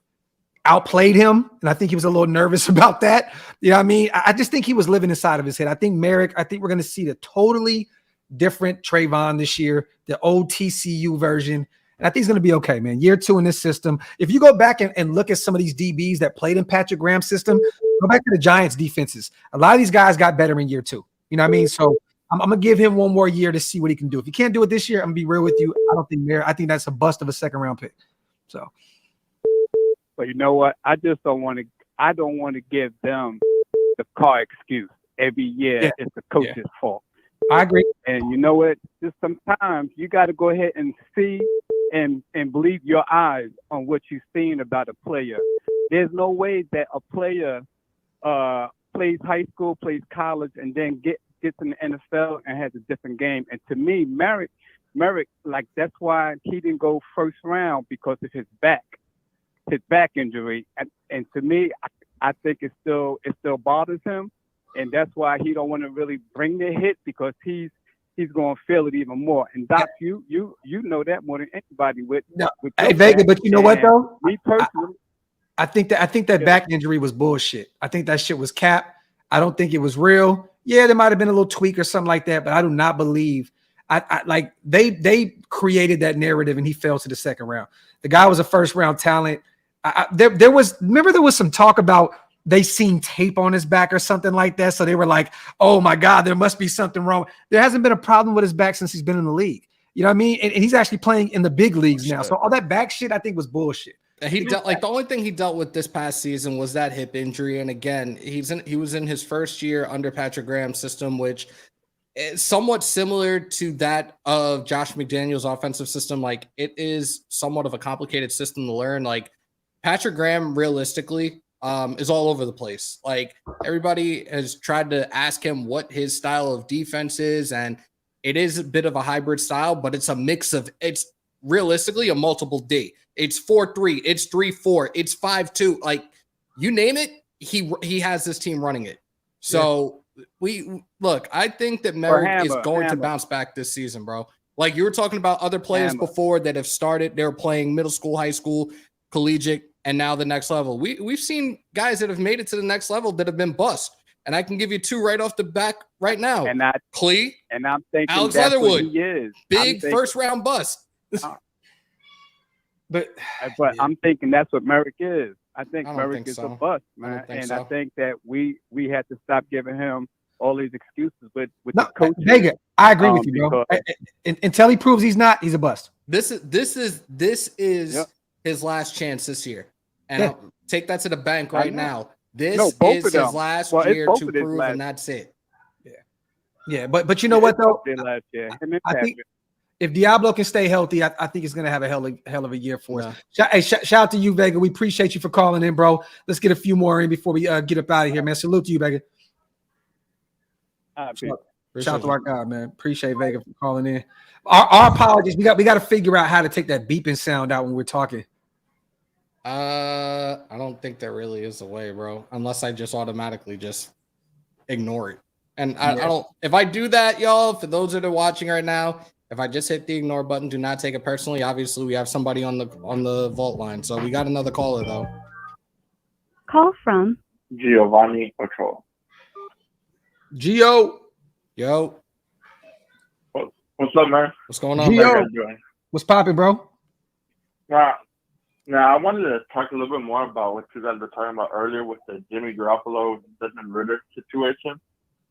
Speaker 1: outplayed him. And I think he was a little nervous about that. You know what I mean? I just think he was living inside of his head. I think we're going to see the totally different Trayvon this year, the old TCU version. And I think he's going to be okay, man. Year 2 in this system. If you go back and look at some of these DBs that played in Patrick Graham's system, Go back to the Giants defenses. A lot of these guys got better in year 2. You know what I mean? So I'm gonna give him one more year to see what he can do. If he can't do it this year, I'm gonna be real with you. I think that's a bust of a second round pick. So,
Speaker 8: but you know what? I just don't want to. I don't want to give them the car excuse every year.
Speaker 1: Yeah.
Speaker 8: It's the coach's fault.
Speaker 1: I agree.
Speaker 8: And you know what? Just sometimes you got to go ahead and see and believe your eyes on what you've seen about a player. There's no way that a player plays high school, plays college, and then gets in the NFL and has a different game. And to me, Merrick, like that's why he didn't go first round, because of his back injury. And to me, I think it still bothers him, and that's why he don't want to really bring the hit, because he's going to feel it even more. And Doc, you know that more than anybody with
Speaker 1: Hey, Vega, but you know what though?
Speaker 8: Me personally,
Speaker 1: I think that back injury was bullshit. I think that shit was cap. I don't think it was real. Yeah, there might have been a little tweak or something like that, but I do not believe. I like they created that narrative, and he fell to the second round. The guy was a first round talent. There was some talk about they seen tape on his back or something like that, so they were like, "Oh my God, there must be something wrong." There hasn't been a problem with his back since he's been in the league. You know what I mean? And he's actually playing in the big leagues now. So all that back shit, I think, was bullshit.
Speaker 2: He dealt the only thing he dealt with this past season was that hip injury, and again, he was in his first year under Patrick Graham's system, which is somewhat similar to that of Josh McDaniels' offensive system. Like, it is somewhat of a complicated system to learn. Like, Patrick Graham, realistically, is all over the place. Like, everybody has tried to ask him what his style of defense is, and it is a bit of a hybrid style, but it's a mix of, it's realistically a multiple D. It's 4-3, it's 3-4, it's 5-2. Like, you name it, he has this team running it. So I think that Merrick is going to bounce back this season, bro. Like, you were talking about other players before that have started, they were playing middle school, high school, collegiate, and now the next level. We've seen guys that have made it to the next level that have been bust. And I can give you 2 right off the back right now.
Speaker 8: And
Speaker 2: Clee,
Speaker 8: and I'm thinking
Speaker 2: Alex
Speaker 8: that's
Speaker 2: Leatherwood,
Speaker 8: what he is.
Speaker 2: big first round bust.
Speaker 8: But I'm thinking that's what Merrick is. I think Merrick is a bust, man. I think that we had to stop giving him all these excuses with the coach.
Speaker 1: Vega, I agree with you, bro. Until he proves he's not, he's a bust.
Speaker 2: This is his last chance this year. And I'll take that to the bank right now. This is his last year to prove, and that's it.
Speaker 1: Yeah, but you know what though?
Speaker 8: Last year.
Speaker 1: I think if Diablo can stay healthy, I think he's gonna have a hell of a year for us. Hey, shout out to you, Vega. We appreciate you for calling in, bro. Let's get a few more in before we get up out of here, man. Salute to you, Vega. Shout out to our guy, man. Appreciate Vega for calling in. Our apologies. We got to figure out how to take that beeping sound out when we're talking.
Speaker 2: I don't think there really is a way, bro. Unless I just automatically just ignore it. And I don't. If I do that, y'all, for those that are watching right now, if I just hit the ignore button, do not take it personally. Obviously, we have somebody on the vault line, so we got another caller though.
Speaker 3: Call from
Speaker 9: Giovanni Ochoa.
Speaker 2: Yo.
Speaker 9: What's up, man?
Speaker 2: What's going on?
Speaker 1: Gio. What's popping, bro?
Speaker 9: Now, I wanted to talk a little bit more about what you guys were talking about earlier with the Jimmy Garoppolo, Desmond Ridder situation.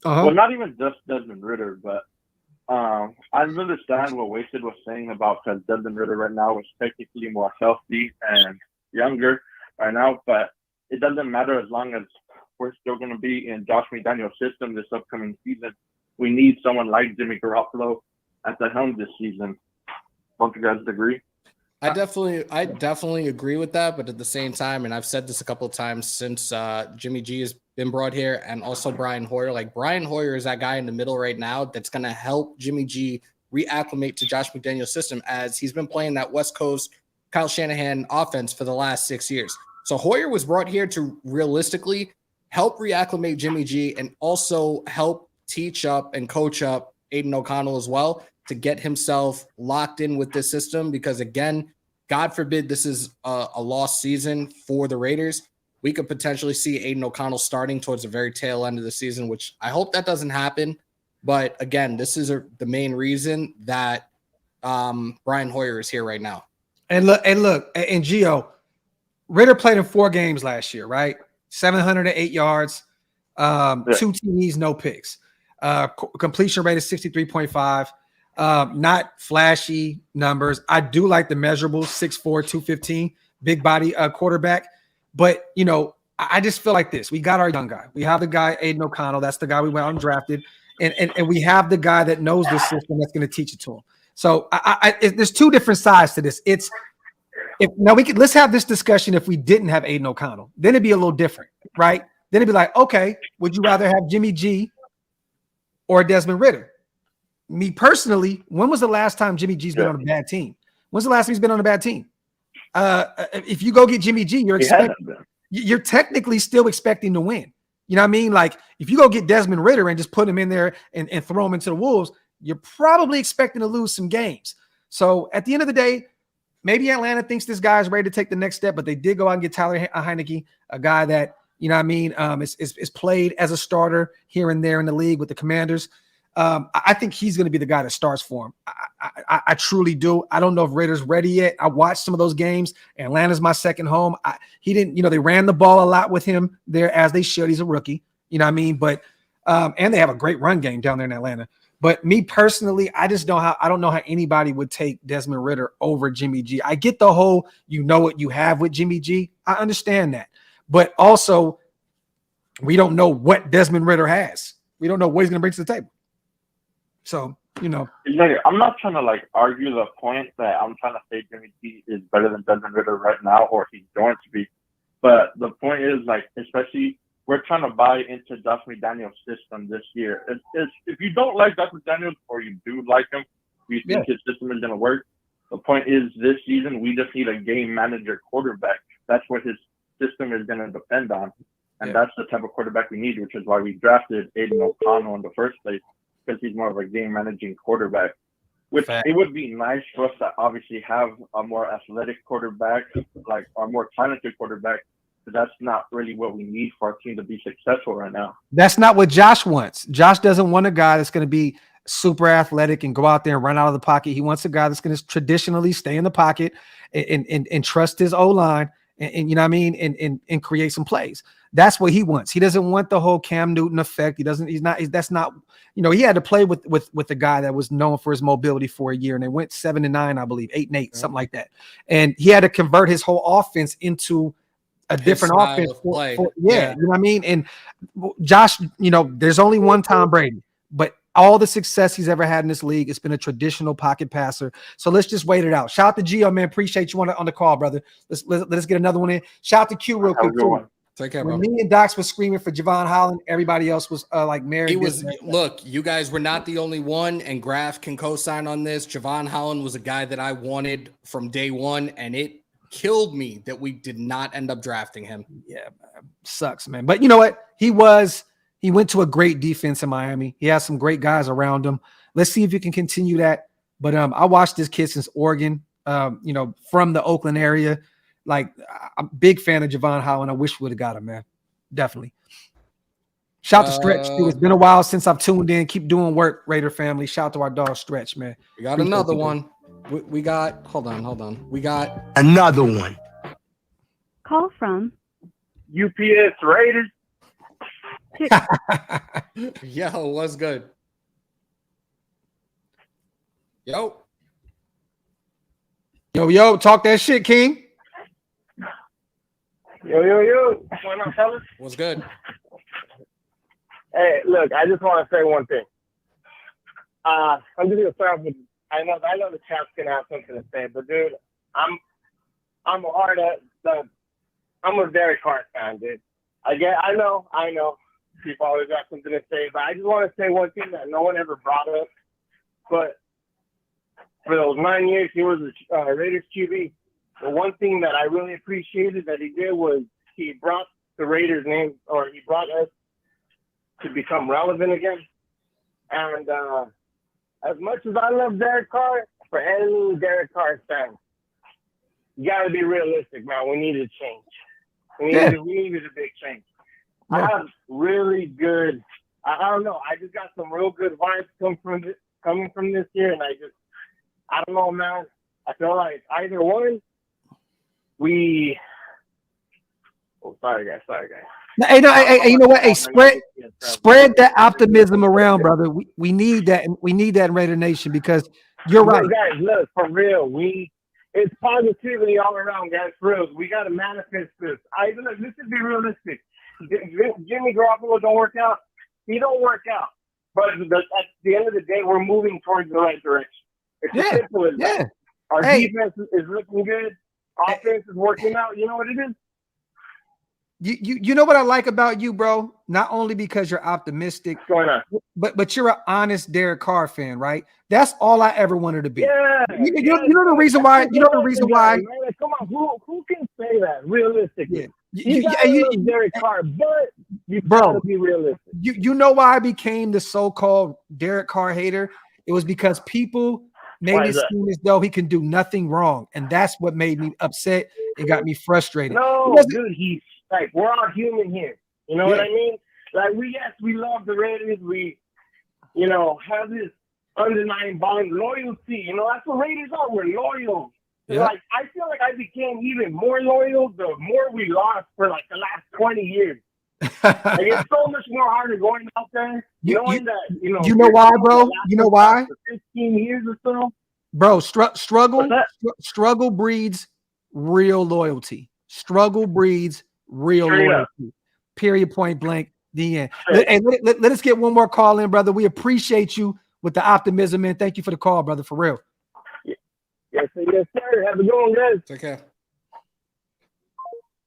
Speaker 9: Well, not even just Desmond Ridder, but I understand what Wasted was saying about because Desmond Ridder right now is technically more healthy and younger right now, but it doesn't matter as long as we're still going to be in Josh McDaniels' system this upcoming season. We need someone like Jimmy Garoppolo at the helm this season. Don't you guys agree?
Speaker 2: I definitely agree with that, but at the same time, and I've said this a couple of times since Jimmy G has been brought here, and also Brian Hoyer. Like, Brian Hoyer is that guy in the middle right now that's going to help Jimmy G reacclimate to Josh McDaniels' system, as he's been playing that West Coast Kyle Shanahan offense for the last 6 years. So Hoyer was brought here to realistically help reacclimate Jimmy G and also help teach up and coach up Aiden O'Connell as well, to get himself locked in with this system, because again, God forbid this is a lost season for the Raiders. We could potentially see Aiden O'Connell starting towards the very tail end of the season, which I hope that doesn't happen. But again, this is the main reason that Brian Hoyer is here right now.
Speaker 1: And look, Gio, Ridder played in 4 games last year, right? 708 yards, 2 TDs, no picks. Completion rate is 63.5. Not flashy numbers. I do like the measurables, 6'4", 215, big body quarterback. But, you know, I just feel like this. We got our young guy. We have the guy, Aiden O'Connell. That's the guy we went out and drafted. And we have the guy that knows the system that's going to teach it to him. So there's two different sides to this. Let's have this discussion if we didn't have Aiden O'Connell. Then it'd be a little different, right? Then it'd be like, okay, would you rather have Jimmy G or Desmond Ridder? Me personally, when was the last time Jimmy G's been on a bad team? When's the last time he's been on a bad team? If you go get Jimmy G, you're technically still expecting to win. You know what I mean? Like if you go get Desmond Ridder and just put him in there and throw him into the Wolves, you're probably expecting to lose some games. So at the end of the day, maybe Atlanta thinks this guy is ready to take the next step, but they did go out and get Tyler Heineke, a guy that, you know what I mean, is played as a starter here and there in the league with the Commanders. I think he's going to be the guy that starts for him. I truly do. I don't know if Ridder's ready yet. I watched some of those games. Atlanta's my second home. He didn't, you know, they ran the ball a lot with him there as they should. He's a rookie, you know what I mean? But, and they have a great run game down there in Atlanta. But me personally, I don't know how anybody would take Desmond Ridder over Jimmy G. I get the whole, you know what you have with Jimmy G. I understand that. But also, we don't know what Desmond Ridder has. We don't know what he's going to bring to the table. So, you know.
Speaker 9: Exactly. I'm not trying to like argue the point that I'm trying to say Jimmy G is better than Desmond Ridder right now, or he's going to be. But the point is, like, especially we're trying to buy into Josh McDaniels' system this year. If you don't like Josh McDaniels or you do like him, you think his system is going to work. The point is, this season we just need a game manager quarterback. That's what his system is going to depend on, and that's the type of quarterback we need, which is why we drafted Aiden O'Connell in the first place. Because he's more of a game managing quarterback, which it would be nice for us to obviously have a more athletic quarterback, like a more talented quarterback, but that's not really what we need for our team to be successful right now.
Speaker 1: That's not what Josh wants. Josh doesn't want a guy that's going to be super athletic and go out there and run out of the pocket. He wants a guy that's going to traditionally stay in the pocket and trust his O-line and you know what I mean, and create some plays. That's what he wants. He doesn't want the whole Cam Newton effect. That's not, you know, he had to play with a guy that was known for his mobility for a year, and they went 7-9, I believe, 8-8, something like that. And he had to convert his whole offense into a different offense. You know what I mean? And Josh, you know, there's only one Tom Brady, but all the success he's ever had in this league, it's been a traditional pocket passer. So let's just wait it out. Shout out to Gio, man. Appreciate you on the call, brother. Let's get another one in. Shout out to Q real quick.
Speaker 2: Take care,
Speaker 1: when
Speaker 2: bro.
Speaker 1: me and Docs was screaming for Javon Holland, everybody else was like married.
Speaker 2: Look, you guys were not the only one, and Graphk can co-sign on this. Javon Holland was a guy that I wanted from day one, and it killed me that we did not end up drafting him.
Speaker 1: Yeah, sucks, man. But you know what? He went to a great defense in Miami. He has some great guys around him. Let's see if he can continue that. But I watched this kid since Oregon, you know, from the Oakland area. Like, I'm a big fan of Javon Holland. I wish we would have got him, man. Definitely. Shout out to Stretch, too. It's been a while since I've tuned in. Keep doing work, Raider family. Shout out to our dog, Stretch, man.
Speaker 2: We got another one. We got, hold on. We got
Speaker 10: another one.
Speaker 3: Call from
Speaker 6: UPS Raiders.
Speaker 2: Yo, what's good? Yo,
Speaker 1: talk that shit, King.
Speaker 7: Yo. What's going on, fellas?
Speaker 2: What's good?
Speaker 7: Hey, look, I just want to say one thing. I'm just gonna start with. I know the chap's gonna have something to say, but dude, I'm a very Carr fan, dude. I know. People always got something to say, but I just want to say one thing that no one ever brought up. But for those 9 years he was a Raiders QB, the one thing that I really appreciated that he did was he brought the Raiders name, or he brought us to become relevant again. And as much as I love Derek Carr, for any Derek Carr fan, you got to be realistic, man. We needed change. We needed a big change. I have really good. I don't know. I just got some real good vibes coming from this year, and I don't know, man. I feel like either one, sorry guys.
Speaker 1: Hey, no, hey, you know what? Hey, spread that optimism around, brother. We need that, and we need that in Raider Nation because you're right.
Speaker 7: Guys, look, for real, it's positivity all around, guys. For real, we got to manifest this. Look, let's just be realistic. Jimmy Garoppolo don't work out. He don't work out. But at the end of the day, we're moving towards the right direction. It's as simple as that. Our defense is looking good. Offense is working out. You know what it is?
Speaker 1: You know what I like about you, bro? Not only because you're optimistic, but you're an honest Derek Carr fan, right? That's all I ever wanted to be.
Speaker 7: Yeah.
Speaker 1: You know the reason why. You know the reason why.
Speaker 7: Man, come on, who can say that realistically?
Speaker 1: Yeah.
Speaker 7: You love Derek Carr, but you gotta be realistic.
Speaker 1: You know why I became the so-called Derek Carr hater? It was because people made it seem as though he can do nothing wrong, and that's what made me upset. It got me frustrated.
Speaker 7: No, dude, he's like, we're all human here. You know what I mean? Like, we love the Raiders. We, have this undeniable bond, loyalty. That's what Raiders are. We're loyal. Yeah. Like, I feel like I became even more loyal the more we lost for like the last 20 years. Like, it's so much more harder going out there, knowing that,
Speaker 1: You know why, bro? You know why?
Speaker 7: 15 years or so.
Speaker 1: Bro, struggle breeds real loyalty. Struggle breeds real loyalty. Period, point blank, the end. Hey, let us get one more call in, brother. We appreciate you with the optimism, man. Thank you for the call, brother, for real.
Speaker 7: Yes, sir. Have a good one, guys.
Speaker 2: Take care.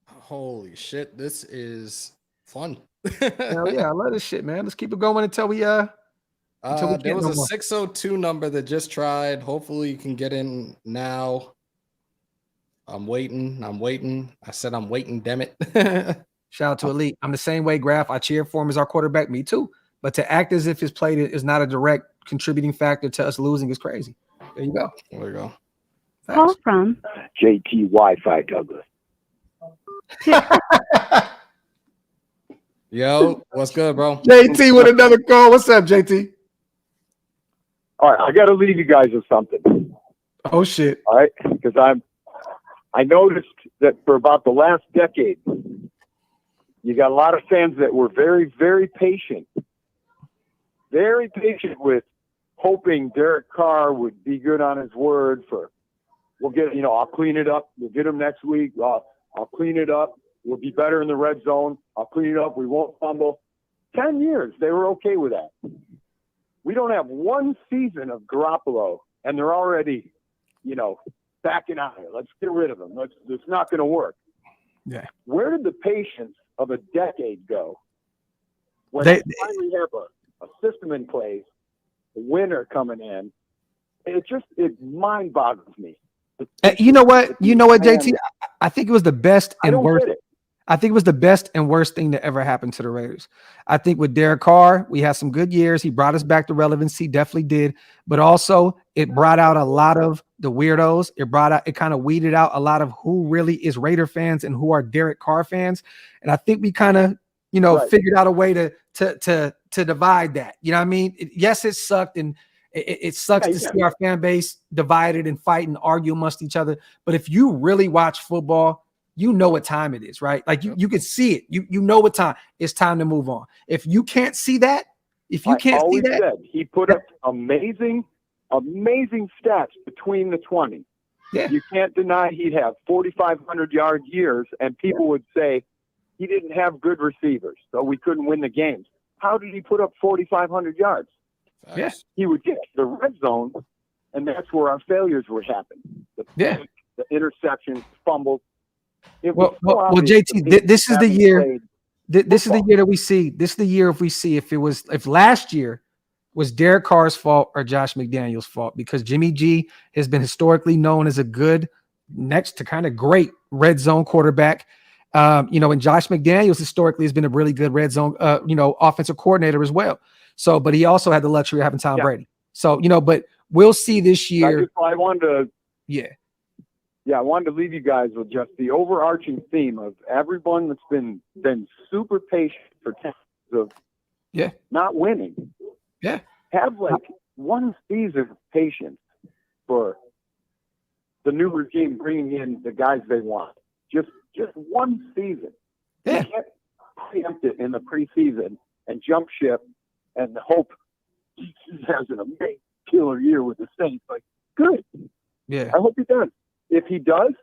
Speaker 2: Holy shit, this is fun.
Speaker 1: Hell yeah, I love this shit, man. Let's keep it going until we
Speaker 2: there was a 602 number that just tried. Hopefully you can get in now. I'm waiting. I said I'm waiting, damn it.
Speaker 1: Shout out to Elite. I'm the same way, Graphk. I cheer for him as our quarterback. Me too. But to act as if his play is not a direct contributing factor to us losing is crazy. There you go.
Speaker 2: There you go.
Speaker 3: Call from
Speaker 4: JT Wi-Fi Douglas.
Speaker 2: Yo, what's good, bro?
Speaker 1: JT with another call. What's up, JT?
Speaker 4: All right, I got to leave you guys with something.
Speaker 1: Oh shit!
Speaker 4: All right, because I noticed that for about the last decade, you got a lot of fans that were very, very patient with hoping Derek Carr would be good on his word. We'll get, I'll clean it up. We'll get him next week. I'll clean it up. We'll be better in the red zone. I'll clean it up. We won't fumble. 10 years, they were okay with that. We don't have one season of Garoppolo, and they're already, backing out here. Let's get rid of him. It's not going to work.
Speaker 1: Yeah.
Speaker 4: Where did the patience of a decade go when they finally have a system in place, a winner coming in? It mind boggles me.
Speaker 1: You know what, JT? I think it was the best and worst. I think it was the best and worst thing that ever happened to the Raiders. I think with Derek Carr, we had some good years. He brought us back to relevance. He definitely did. But also, it brought out a lot of the weirdos. It kind of weeded out a lot of who really is Raider fans and who are Derek Carr fans. And I think we kind of, figured out a way to divide that. You know what I mean? Yes, it sucked, and it sucks to see our fan base divided and fight and argue amongst each other. But if you really watch football, you know what time it is, right? Like you can see it. You know what time it's time to move on. If you can't see that, he put up
Speaker 4: amazing stats between the 20.
Speaker 1: Yeah.
Speaker 4: You can't deny he'd have 4,500 yard years, and people would say he didn't have good receivers, so we couldn't win the games. How did he put up 4,500 yards?
Speaker 1: Yeah.
Speaker 4: He would get the red zone, and that's where our failures would happen. The interceptions, fumbles.
Speaker 1: Well, JT, this is the year. This is the year that we see. This is the year if we see if last year was Derek Carr's fault or Josh McDaniels' fault, because Jimmy G has been historically known as a good, next to kind of great red zone quarterback. And Josh McDaniels historically has been a really good red zone, offensive coordinator as well. So, but he also had the luxury of having Tom Brady. So, but we'll see this year.
Speaker 4: I wanted to, I wanted to leave you guys with just the overarching theme of everyone that's been super patient for 10 years of not winning.
Speaker 1: Yeah.
Speaker 4: Have one season of patience for the new regime bringing in the guys they want. Just one season.
Speaker 1: Yeah.
Speaker 4: preempt it in the preseason and jump ship and hope he has an amazing killer year with the Saints. Like, good.
Speaker 1: Yeah.
Speaker 4: I hope he does. If he does,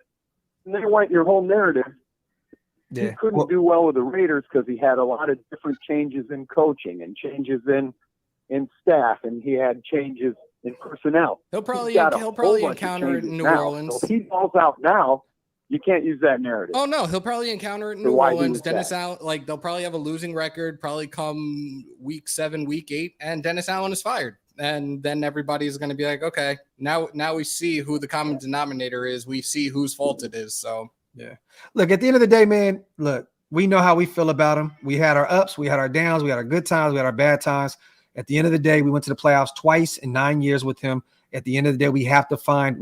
Speaker 4: then they want your whole narrative.
Speaker 1: Yeah.
Speaker 4: He couldn't do well with the Raiders because he had a lot of different changes in coaching and changes in staff, and he had changes in personnel.
Speaker 2: He'll probably
Speaker 4: He's
Speaker 2: encounter it in New
Speaker 4: now.
Speaker 2: Orleans.
Speaker 4: So if he falls out now, you can't use that narrative.
Speaker 2: Oh no, he'll probably encounter it in
Speaker 4: So
Speaker 2: New
Speaker 4: why he
Speaker 2: Orleans.
Speaker 4: was
Speaker 2: Dennis
Speaker 4: that?
Speaker 2: Allen, like they'll probably have a losing record, probably come week 7, week 8, and Dennis Allen is fired. And then everybody's going to be like, okay, now we see who the common denominator is. We see whose fault it is. So
Speaker 1: yeah. Look, at the end of the day, man, look, we know how we feel about him. We had our ups, we had our downs, we had our good times, we had our bad times. At the end of the day, we went to the playoffs twice in 9 years with him. At the end of the day, we have to find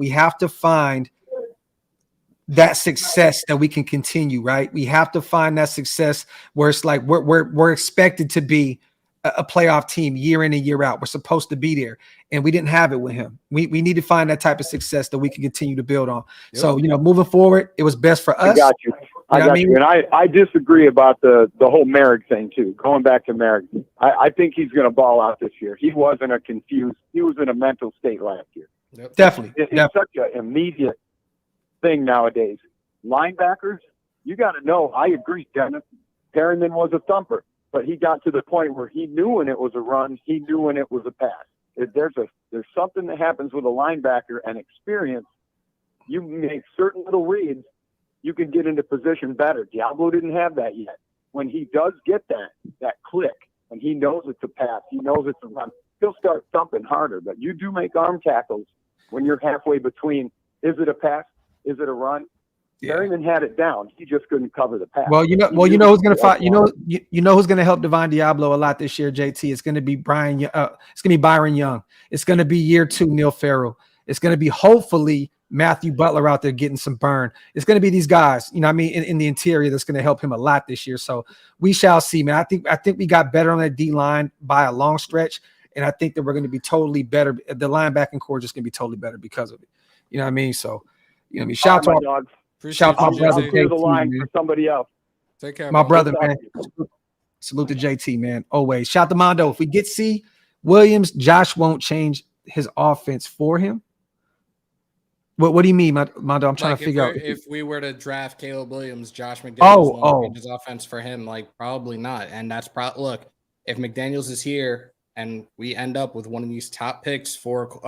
Speaker 1: that success that we can continue, right? We have to find that success where it's like we're expected to be a playoff team year in and year out. We're supposed to be there, and we didn't have it with him. We need to find that type of success that we can continue to build on.
Speaker 2: Yep.
Speaker 1: So, moving forward, it was best for us.
Speaker 4: I got you. And I disagree about the whole Merrick thing too. Going back to Merrick, I think he's going to ball out this year. He wasn't he was in a mental state last year.
Speaker 2: Yep.
Speaker 1: Definitely.
Speaker 4: It's such an immediate thing nowadays. Linebackers, you got to know. I agree, Dennis. Perryman was a thumper, but he got to the point where he knew when it was a run, he knew when it was a pass. There's something that happens with a linebacker and experience. You make certain little reads, you can get into position better. Diablo didn't have that yet. When he does get that click, and he knows it's a pass, he knows it's a run, he'll start thumping harder. But you do make arm tackles when you're halfway between, is it a pass? Is it a run?
Speaker 1: Yeah.
Speaker 4: Perryman had it down. He just couldn't cover the pass.
Speaker 1: Well, you know who's going to fight. You know who's going to help Divine Diablo a lot this year, JT. It's going to be Byron Young. It's going to be year 2 Neil Farrell. It's going to be hopefully Matthew Butler out there getting some burn. It's going to be these guys, in the interior that's going to help him a lot this year. So we shall see, man. I think we got better on that D line by a long stretch, and I think that we're going to be totally better. The linebacking core is just going to be totally better because of it. You know what I mean? So, shout out to
Speaker 4: dogs.
Speaker 1: Shout out to my brother.
Speaker 4: I'll clear the line for somebody else.
Speaker 2: take care,
Speaker 1: My
Speaker 2: bro.
Speaker 1: brother, man. Salute to JT, man. Always. Shout to Mondo. If we get C Williams, Josh won't change his offense for him. What do you mean, Mondo? I'm trying to figure out.
Speaker 2: If we were to draft Caleb Williams, Josh McDaniels won't change his offense for him. Like, probably not. And that's look, if McDaniels is here and we end up with one of these top picks for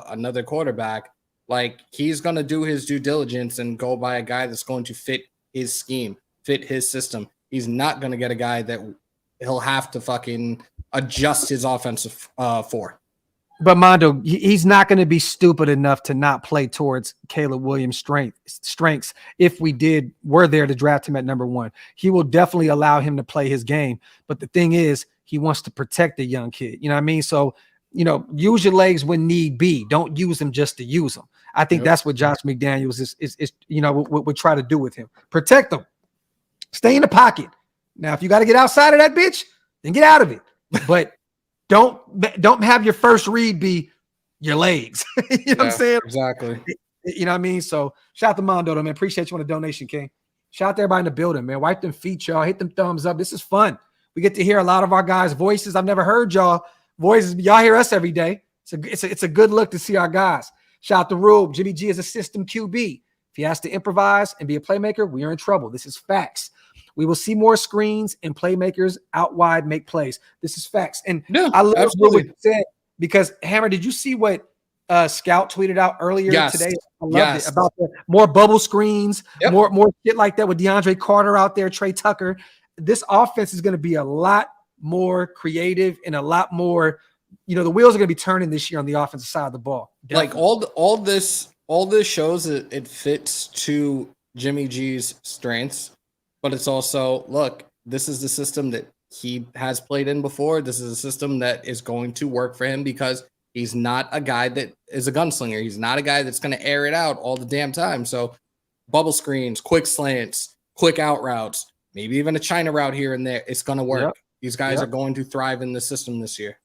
Speaker 2: another quarterback, like, he's going to do his due diligence and go by a guy that's going to fit his scheme, fit his system. He's not going to get a guy that he'll have to fucking adjust his offensive for.
Speaker 1: But Mondo, he's not going to be stupid enough to not play towards Caleb Williams' strengths. If we're there to draft him at number 1, he will definitely allow him to play his game. But the thing is, he wants to protect the young kid. You know what I mean? So, use your legs when need be. Don't use them just to use them. I think that's what Josh McDaniels is would try to do with him. Protect them. Stay in the pocket. Now, if you got to get outside of that bitch, then get out of it. But don't have your first read be your legs. You know what I'm saying?
Speaker 2: Exactly.
Speaker 1: You know what I mean? So shout out to Mondo, man. Appreciate you on the donation, King. Shout out to everybody in the building, man. Wipe them feet, y'all. Hit them thumbs up. This is fun. We get to hear a lot of our guys' voices. I've never heard y'all voices. Y'all hear us every day. It's a good look to see our guys. Shout out to Rube. Jimmy G is a system QB. If he has to improvise and be a playmaker, we are in trouble. This is facts. We will see more screens and playmakers out wide make plays. This is facts. And I love what you said, because Hammer, did you see what Scout tweeted out earlier today? I loved it, about the more bubble screens, more shit like that with DeAndre Carter out there, Trey Tucker. This offense is going to be a lot more creative and a lot more, the wheels are going to be turning this year on the offensive side of the ball. Definitely.
Speaker 2: Like all this shows that it fits to Jimmy G's strengths. But it's also, look, this is the system that he has played in before. This is a system that is going to work for him because he's not a guy that is a gunslinger. He's not a guy that's going to air it out all the damn time. So bubble screens, quick slants, quick out routes, maybe even a China route here and there. It's going to work. These guys are going to thrive in the system this year.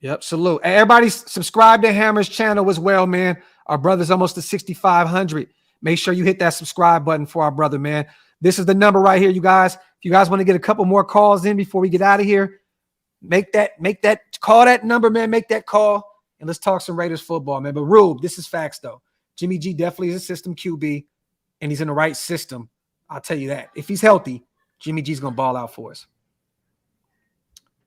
Speaker 1: Yep, salute. Everybody subscribe to Hammer's channel as well, man. Our brother's almost to 6,500. Make sure you hit that subscribe button for our brother, man. This is the number right here, you guys. If you guys want to get a couple more calls in before we get out of here, call that number, man. Make that call, and let's talk some Raiders football, man. But Rube, this is facts, though. Jimmy G definitely is a system QB, and he's in the right system. I'll tell you that. If he's healthy, Jimmy G's going to ball out for us.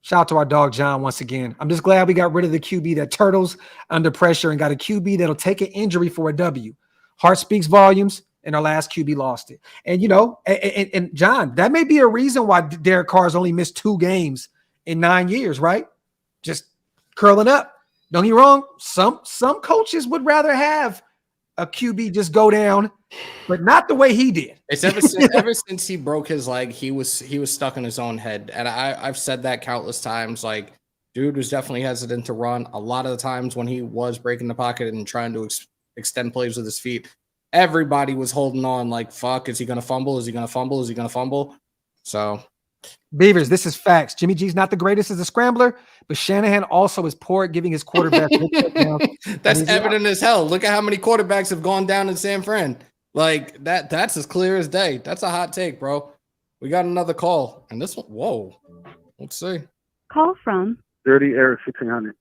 Speaker 1: Shout out to our dog, John, once again. I'm just glad we got rid of the QB that turtles under pressure and got a QB that'll take an injury for a W. Heart speaks volumes, and our last QB lost it. And, and John, that may be a reason why Derek Carr's only missed 2 games in 9 years, right? Just curling up. Don't get me wrong. Some coaches would rather have a QB just go down, but not the way he did.
Speaker 2: It's ever since he broke his leg, he was stuck in his own head. And I've said that countless times. Like, dude was definitely hesitant to run. A lot of the times when he was breaking the pocket and trying to extend plays with his feet, everybody was holding on like, fuck, is he going to fumble? Is he going to fumble? Is he going to fumble? So,
Speaker 1: Beavers, this is facts. Jimmy G's not the greatest as a scrambler, but Shanahan also is poor at giving his quarterback.
Speaker 2: That's evident as hell. Look at how many quarterbacks have gone down in San Fran. Like that's as clear as day. That's a hot take, bro. We got another call. And this one, whoa. Let's see.
Speaker 3: Call from
Speaker 8: Dirty Eric 1600.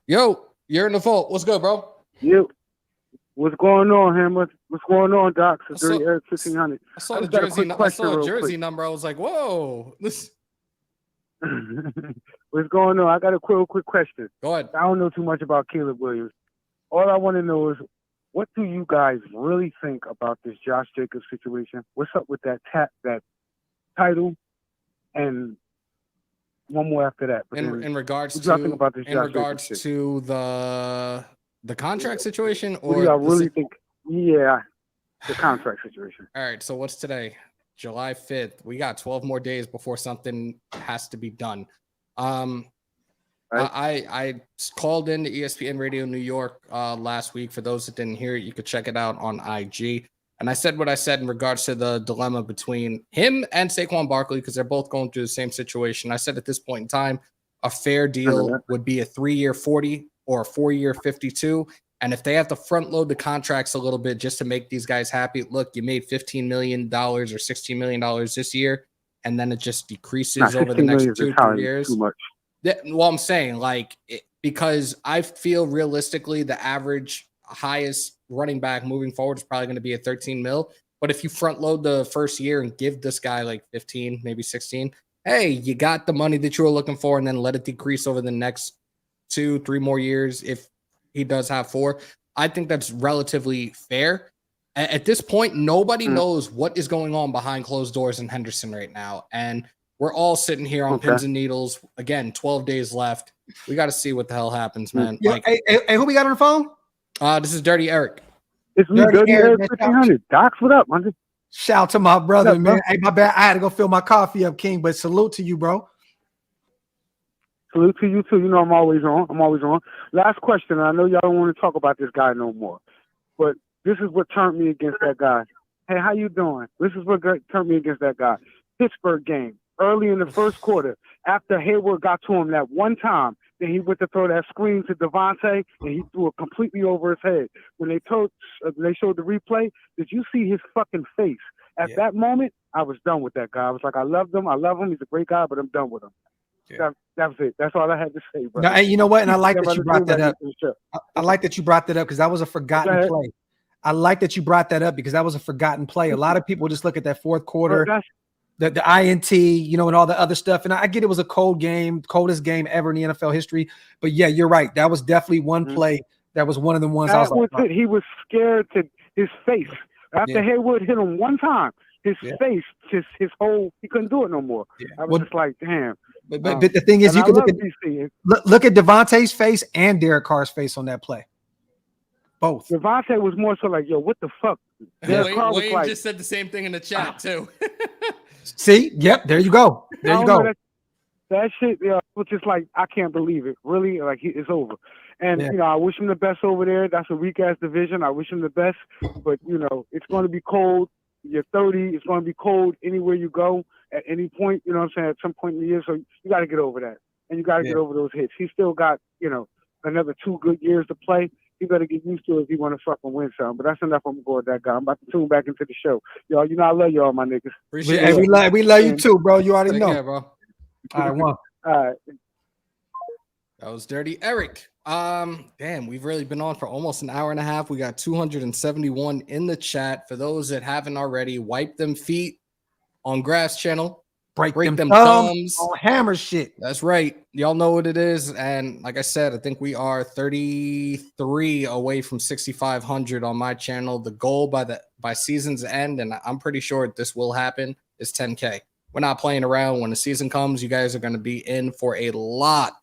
Speaker 2: Yo, you're in the vault. What's good, bro?
Speaker 8: Yo. What's going on, Hammer? What's going on, Doc? It's Dirty Eric 1500.
Speaker 2: I saw the jersey number. I was like, whoa. This.
Speaker 8: What's going on? I got a quick question.
Speaker 2: Go ahead.
Speaker 8: I don't know too much about Caleb Williams. All I want to know is, what do you guys really think about this Josh Jacobs situation? What's up with that title? And one more after that.
Speaker 2: In regards to the contract situation, or
Speaker 8: what do y'all really think? Yeah, the contract situation.
Speaker 2: All right. So what's today? July 5th. We got 12 more days before something has to be done. Right. I called in to ESPN Radio New York last week. For those that didn't hear it, you could check it out on IG. And I said what I said in regards to the dilemma between him and Saquon Barkley, because they're both going through the same situation. I said at this point in time, a fair deal would be a 3-year 40 or a 4-year 52. And if they have to front load the contracts a little bit just to make these guys happy, look, you made $15 million or $16 million this year, and then it just decreases over the next 2-3 years.
Speaker 8: Too much.
Speaker 2: Well, I'm saying, because I feel realistically the average highest running back moving forward is probably going to be a 13 mil. But if you front load the first year and give this guy like 15, maybe 16, hey, you got the money that you were looking for, and then let it decrease over the next 2-3 more years if he does have 4. I think that's relatively fair. At this point, nobody knows what is going on behind closed doors in Henderson right now. And we're all sitting here on pins and needles. Again, 12 days left. We got to see what the hell happens, man.
Speaker 1: Yo, hey, who we got on the phone?
Speaker 2: This is Dirty Eric.
Speaker 8: It's me, Dirty Eric 1500. Docs, what up, man?
Speaker 1: Shout out to my brother, man. Hey, my bad. I had to go fill my coffee up, King, but salute to you, bro.
Speaker 8: Salute to you, too. You know I'm always on. Last question. I know y'all don't want to talk about this guy no more, but this is what turned me against that guy. Hey, how you doing? This is what turned me against that guy. Pittsburgh game. Early in the first quarter, after Hayward got to him that one time, then he went to throw that screen to Devontae, and he threw it completely over his head. When they showed the replay, did you see his fucking face? At that moment, I was done with that guy. I was like, I love him. He's a great guy, but I'm done with him. Yeah. That was it. That's all I had to say, bro.
Speaker 1: No, and you know what? And I like that you brought that up. I like that you brought that up because that was a forgotten play. I like that you brought that up because that was a forgotten play. A lot of people just look at that fourth quarter, the INT, and all the other stuff. And I get it was a cold game, coldest game ever in the NFL history. But yeah, you're right. That was definitely one play. That was one of the ones I was like,
Speaker 8: he was scared to his face. After Hayward hit him one time, his face, his whole, he couldn't do it no more. I was just like, damn.
Speaker 1: But the thing is, you can look at Devontae's face and Derek Carr's face on that play. Both.
Speaker 8: Devontae was more so like, yo, what the fuck?
Speaker 2: Wayne just said the same thing in the chat, too.
Speaker 1: See? Yep. There you go. There you go.
Speaker 8: That shit, was just like, I can't believe it. Really? Like, it's over. And, I wish him the best over there. That's a weak-ass division. I wish him the best. But, it's going to be cold. You're 30. It's going to be cold anywhere you go at any point, you know what I'm saying, at some point in the year. So you got to get over that. And you got to get over those hits. He's still got, another 2 good years to play. he better get used to it if he want to fucking win something. But that's enough. I'm going to go with that guy. I'm about to tune back into the show. Y'all, you know I love y'all, my niggas.
Speaker 2: Appreciate
Speaker 1: we love you too, bro. You already
Speaker 2: Take
Speaker 1: know.
Speaker 2: care, bro.
Speaker 1: All right, one.
Speaker 8: All right.
Speaker 2: That was Dirty Eric. Damn, we've really been on for almost an hour and a half. We got 271 in the chat. For those that haven't already, wipe them feet on Graph's channel.
Speaker 1: Break them
Speaker 2: thumbs
Speaker 1: on Hammer shit.
Speaker 2: That's right. Y'all know what it is. And like I said, I think we are 33 away from 6,500 on my channel. The goal by season's end, and I'm pretty sure this will happen, is 10K. We're not playing around. When the season comes, you guys are going to be in for a lot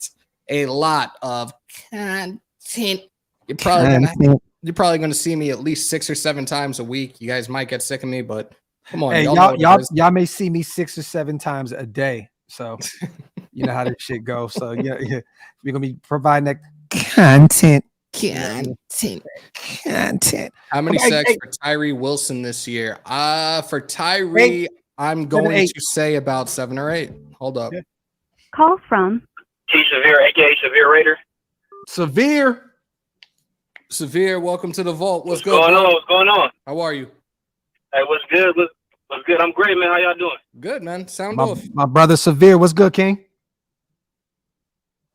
Speaker 2: of content. You're probably going to see me at least 6 or 7 times a week. You guys might get sick of me, but come on.
Speaker 1: Hey, y'all may see me 6 or 7 times a day. So you know how this shit goes. So yeah, we're gonna be providing that content.
Speaker 2: How many sacks for Tyree Wilson this year? For Tyree, I'm going to say about 7 or 8. Hold up.
Speaker 3: Call from
Speaker 10: T Severe, aka Severe Raider.
Speaker 2: Severe, welcome to the vault. What's
Speaker 10: going on? What's going on?
Speaker 2: How are you?
Speaker 10: Hey, what's good? What's good? I'm great, man. How y'all doing?
Speaker 2: Good, man. Sound off.
Speaker 1: My brother Severe, what's good, King?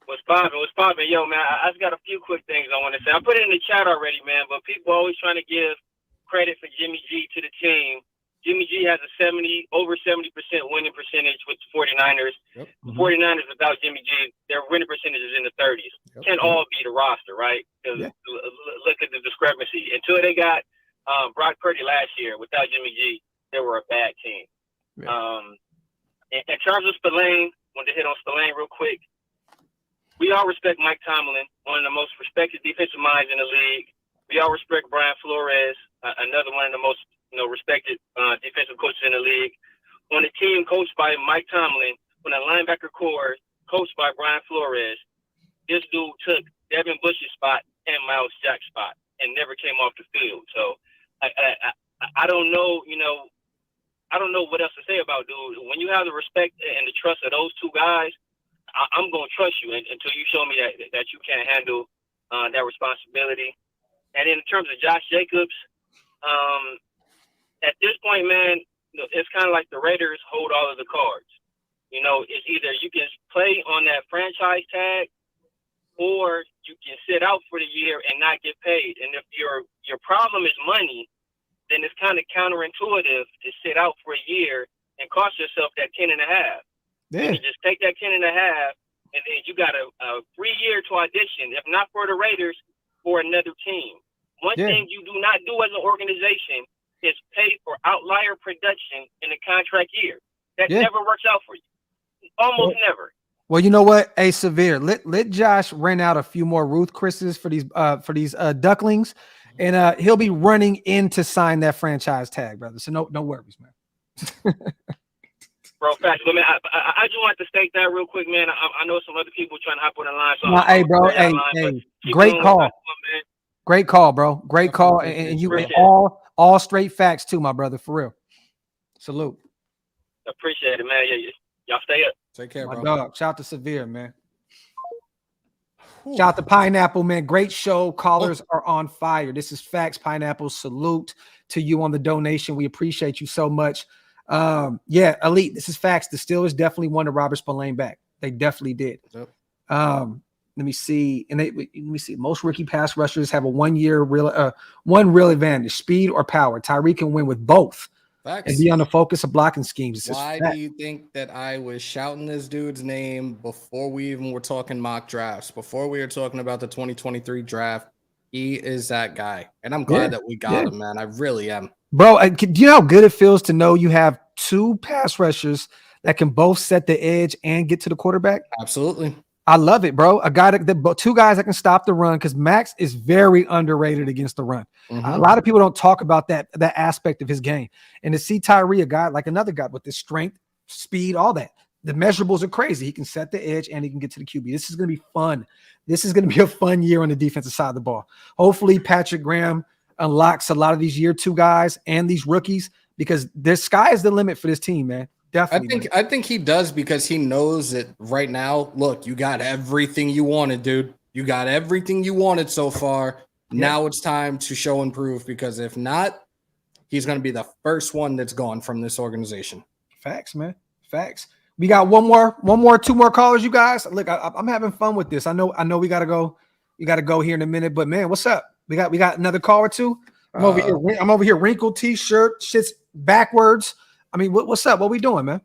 Speaker 10: What's poppin'? What's poppin'? Yo, man, I just got a few quick things I want to say. I put it in the chat already, man, but people always trying to give credit for Jimmy G to the team. Jimmy G has a over 70% winning percentage with the 49ers.
Speaker 2: Yep.
Speaker 10: The 49ers without Jimmy G, their winning percentage is in the 30s.
Speaker 2: Yep.
Speaker 10: Can't all be the roster, right? Because look at the discrepancy. Until they got Brock Purdy last year, without Jimmy G, they were a bad team.
Speaker 1: Yeah.
Speaker 10: In terms of Spillane, wanted to hit on Spillane real quick. We all respect Mike Tomlin, one of the most respected defensive minds in the league. We all respect Brian Flores, another one of the most respected defensive coaches in the league. On a team coached by Mike Tomlin, on a linebacker core coached by Brian Flores, this dude took Devin Bush's spot and Miles Jack's spot and never came off the field. So I don't know, I don't know what else to say about dude. When you have the respect and the trust of those two guys, I'm going to trust you until you show me that you can't handle that responsibility. And in terms of Josh Jacobs, at this point, man, it's kind of like the Raiders hold all of the cards. It's either you can play on that franchise tag or you can sit out for the year and not get paid. And if your problem is money, then it's kind of counterintuitive to sit out for a year and cost yourself that 10.5.
Speaker 1: Yeah.
Speaker 10: You just take that 10.5, and then you got a free year to audition, if not for the Raiders, for another team. One thing you do not do as an organization is pay for outlier production in a contract year. That never works out for you. Almost never.
Speaker 1: Well, you know what? Hey, Severe, let Josh rent out a few more Ruth Chris's for these ducklings, and he'll be running in to sign that franchise tag, brother. So no worries, man.
Speaker 10: Bro, facts. But man, I just wanted to state that real quick, man. I know some other people trying to hop on the line. So
Speaker 1: hey, bro. Hey, great call. Great call, bro. Great call, and you all straight facts too, my brother. For real. Salute.
Speaker 10: Appreciate it, man. Yeah, y'all stay up.
Speaker 2: Take care,
Speaker 1: my
Speaker 2: bro.
Speaker 1: Dog. Shout out to Severe, man. Shout out to Pineapple, man. Great show. Callers are on fire. This is Facts. Pineapple. Salute to you on the donation. We appreciate you so much. Elite. This is Facts. The Steelers definitely wanted Robert Spillane back. They definitely did.
Speaker 2: Yep.
Speaker 1: Let me see. And let me see. Most rookie pass rushers have a one real advantage: speed or power. Tyree can win with both.
Speaker 2: Facts.
Speaker 1: And be on the focus of blocking schemes.
Speaker 2: Why do you think that I was shouting this dude's name before we even were talking mock drafts, before we were talking about the 2023 draft? He is that guy. And I'm glad that we got him, man. I really am.
Speaker 1: Bro, do you know how good it feels to know you have two pass rushers that can both set the edge and get to the quarterback?
Speaker 2: Absolutely.
Speaker 1: I love it, bro. Two guys that can stop the run, because Max is very underrated against the run.
Speaker 2: Mm-hmm.
Speaker 1: A lot of people don't talk about that aspect of his game. And to see Tyree, a guy like another guy with this strength, speed, all that, the measurables are crazy. He can set the edge and he can get to the QB. This is going to be fun. This is going to be a fun year on the defensive side of the ball. Hopefully Patrick Graham unlocks a lot of these year 2 guys and these rookies, because the sky is the limit for this team, man. Definitely.
Speaker 2: I think he does, because he knows that right now, look, you got everything you wanted, dude. You got everything you wanted so far. Now it's time to show and prove, because if not, he's going to be the first one that's gone from this organization.
Speaker 1: Facts, man. Facts. We got two more callers, you guys. Look, I'm having fun with this. I know we gotta go. We gotta go here in a minute, but man, what's up? We got another call or two. I'm over here, wrinkled t-shirt, shit's backwards. I mean, what's up? What we doing, man?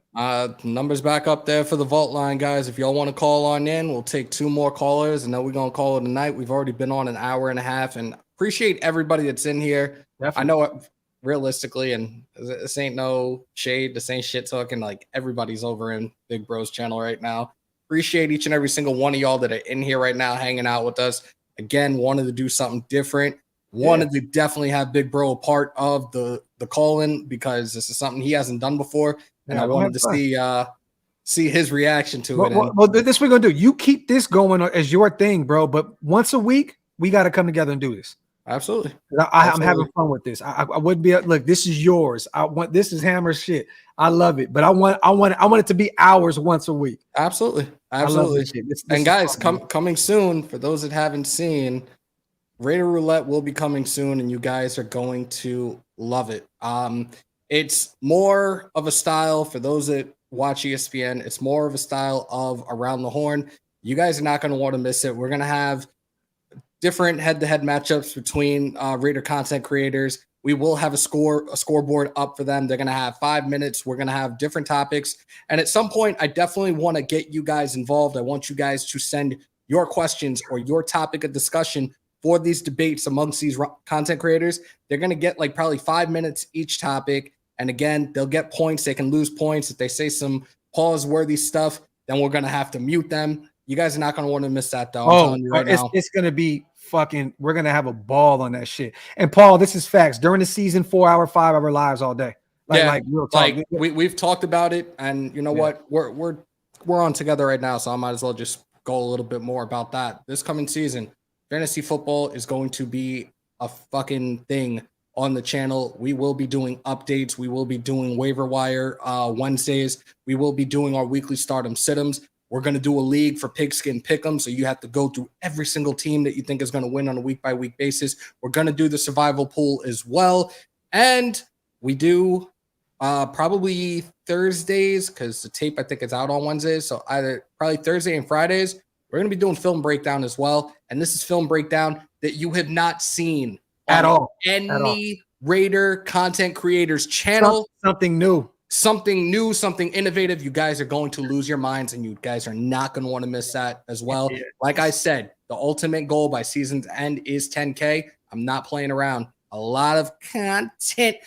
Speaker 2: Numbers back up there for the vault line, guys. If y'all want to call on in, we'll take 2 more callers, and then we're gonna call it a night. We've already been on an hour and a half, and appreciate everybody that's in here. Definitely. I know realistically, and this ain't no shade, this ain't shit talking, like everybody's over in Big Bro's channel right now. Appreciate each and every single one of y'all that are in here right now hanging out with us. Again, wanted to do something different. Wanted to definitely have Big Bro a part of the call-in, because this is something he hasn't done before, and I wanted to see his reaction to it.
Speaker 1: Well, this we're gonna do. You keep this going as your thing, bro. But once a week, we got to come together and do this.
Speaker 2: Absolutely.
Speaker 1: I'm having fun with this. I wouldn't be look, this is yours. This is Hammer's shit. I love it, but I want it to be ours once a week.
Speaker 2: Absolutely. This and guys, coming soon, for those that haven't seen, Raider Roulette will be coming soon, and you guys are going to love it. It's more of a style for those that watch ESPN. It's more of a style of Around the Horn. You guys are not going to want to miss it. We're going to have different head-to-head matchups between Raider content creators. We will have a scoreboard up for them. They're going to have 5 minutes. We're going to have different topics. And at some point, I definitely want to get you guys involved. I want you guys to send your questions or your topic of discussion for these debates amongst these content creators. They're going to get like probably 5 minutes each topic. And again, they'll get points. They can lose points. If they say some pause-worthy stuff, then we're going to have to mute them. You guys are not going to want to miss that, though. I'm telling you right now.
Speaker 1: It's going to be fucking, we're going to have a ball on that shit. And Paul, this is facts. During the season, 4 hour, 5 hour lives all day. Real talk.
Speaker 2: We've talked about it, and you know what? We're on together right now, so I might as well just go a little bit more about that. This coming season, fantasy football is going to be a fucking thing on the channel. We will be doing updates. We will be doing waiver wire Wednesdays. We will be doing our weekly stardom situms. We're going to do a league for pigskin pick'em, so you have to go through every single team that you think is going to win on a week-by-week basis. We're going to do the survival pool as well, and we do probably Thursdays, because the tape I think is out on Wednesdays, so either probably Thursday and Fridays, we're going to be doing film breakdown as well, and this is film breakdown that you have not seen
Speaker 1: at all
Speaker 2: any Raider content creators channel.
Speaker 1: Something new,
Speaker 2: something innovative. You guys are going to lose your minds, and you guys are not going to want to miss that as well. Like I said, the ultimate goal by season's end is 10K. I'm not playing around. A lot of content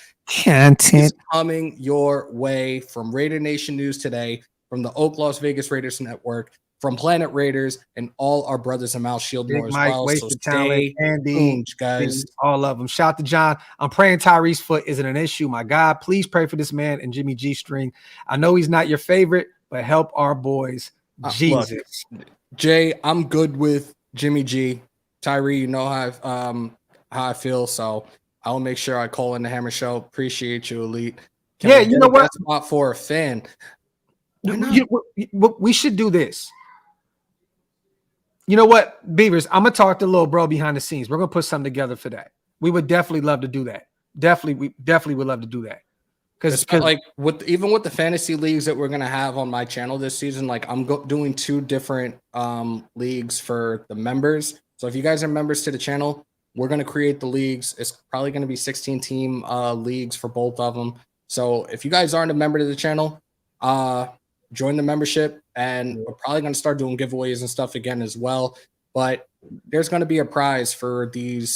Speaker 2: is coming your way from Raider Nation News Today, from the OakLosVegas Raiders Network, from Planet Raiders, and all our brothers in Mouth Shieldmore as
Speaker 1: Mike,
Speaker 2: well.
Speaker 1: Wasted
Speaker 2: So
Speaker 1: Talent, Andy,
Speaker 2: tuned, guys.
Speaker 1: All of them. Shout to John. I'm praying Tyree's foot isn't an issue. My God, please pray for this man and Jimmy G string. I know he's not your favorite, but help our boys. Jesus.
Speaker 2: Look, Jay, I'm good with Jimmy G. Tyree, you know how I feel, so I'll make sure I call in the Hammer Show. Appreciate you, Elite.
Speaker 1: You know what?
Speaker 2: Spot for a fan.
Speaker 1: We should do this. You know what, Beavers? I'm gonna talk to little bro behind the scenes. We're gonna put something together for that. We would definitely love to do that. We definitely would love to do that. Because
Speaker 2: like with the fantasy leagues that we're gonna have on my channel this season, like I'm doing 2 different leagues for the members. So if you guys are members to the channel, we're gonna create the leagues. It's probably gonna be 16 team leagues for both of them. So if you guys aren't a member to the channel, join the membership, and we're probably going to start doing giveaways and stuff again as well. But there's going to be a prize for the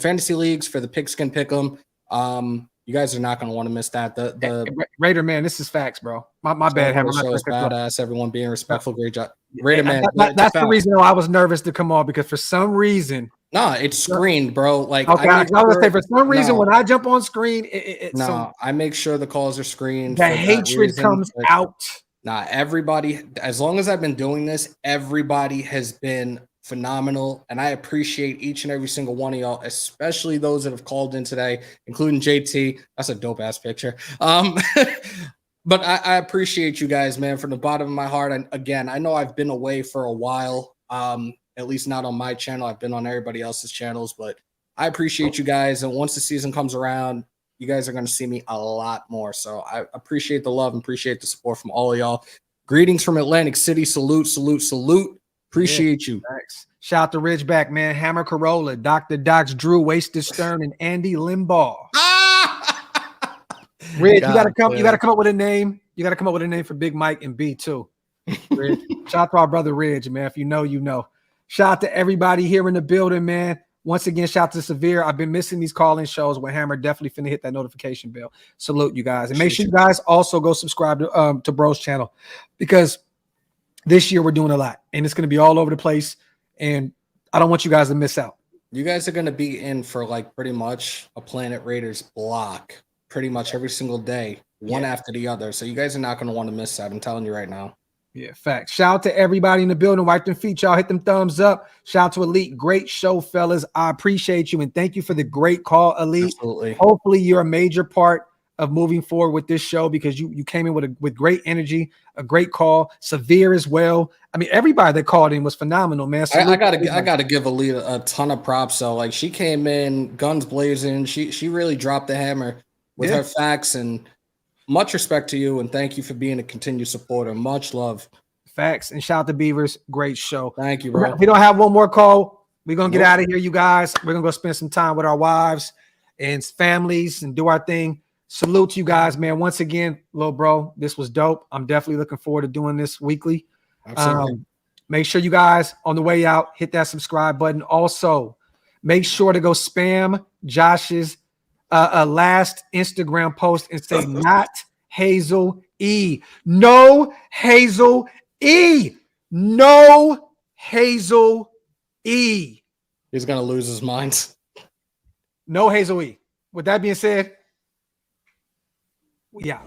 Speaker 2: fantasy leagues, for the pigskin pick'em. You guys are not going to want to miss that. The
Speaker 1: Raider man, this is facts, bro. My bad, Hammer.
Speaker 2: Show is badass. Everyone being respectful. Great job, Raider man.
Speaker 1: That's the reason I was nervous to come on, because for some reason.
Speaker 2: No, it's screened, bro. Like,
Speaker 1: okay, I was gonna say, for some reason when I jump on screen,
Speaker 2: I make sure the calls are screened.
Speaker 1: The hatred comes out.
Speaker 2: Nah, everybody, as long as I've been doing this, everybody has been phenomenal, and I appreciate each and every single one of y'all, especially those that have called in today, including JT. That's a dope ass picture. But I appreciate you guys, man, from the bottom of my heart. And again, I know I've been away for a while. at least not on my channel. I've been on everybody else's channels, but I appreciate you guys. And once the season comes around, you guys are going to see me a lot more. So I appreciate the love and appreciate the support from all of y'all. Greetings from Atlantic City. Salute, salute, salute. Appreciate you.
Speaker 1: Thanks. Shout out to Ridgeback, man. Hammer Corolla, Dr. Docs, Drew, Wasted Stern, and Andy Limbaugh. Ridge, you gotta come up with a name. You gotta come up with a name for Big Mike and B too. Ridge. Shout out to our brother Ridge, man. If you know, you know. Shout out to everybody here in the building, man. Once again, shout out to Severe. I've been missing these call-in shows with Hammer. Definitely finna hit that notification bell. Salute you guys. And make sure you guys also go subscribe to Bro's channel, because this year we're doing a lot and it's going to be all over the place. And I don't want you guys to miss out.
Speaker 2: You guys are going to be in for like pretty much a Planet Raiders block pretty much every single day, one after the other. So you guys are not going to want to miss that. I'm telling you right now.
Speaker 1: Yeah, facts. Shout out to everybody in the building. Wipe them feet, y'all. Hit them thumbs up. Shout out to Elite. Great show, fellas. I appreciate you, and thank you for the great call, Elite.
Speaker 2: Absolutely.
Speaker 1: Hopefully, you're a major part of moving forward with this show, because you came in with great energy, a great call. Severe as well. I mean, everybody that called in was phenomenal, man.
Speaker 2: I gotta give Elite a ton of props. So like, she came in guns blazing. She really dropped the hammer with her facts, and much respect to you, and thank you for being a continued supporter. Much love.
Speaker 1: Facts. And shout out to Beavers. Great show.
Speaker 2: Thank you, bro.
Speaker 1: We don't have one more call. We're going to get out of here, you guys. We're going to go spend some time with our wives and families and do our thing. Salute to you guys, man. Once again, little bro, this was dope. I'm definitely looking forward to doing this weekly.
Speaker 2: Absolutely.
Speaker 1: Make sure you guys, on the way out, hit that subscribe button. Also, make sure to go spam Josh's last Instagram post and say not Hazel E. No Hazel E. No Hazel E.
Speaker 2: He's gonna lose his mind.
Speaker 1: No Hazel E. With that being said, yeah.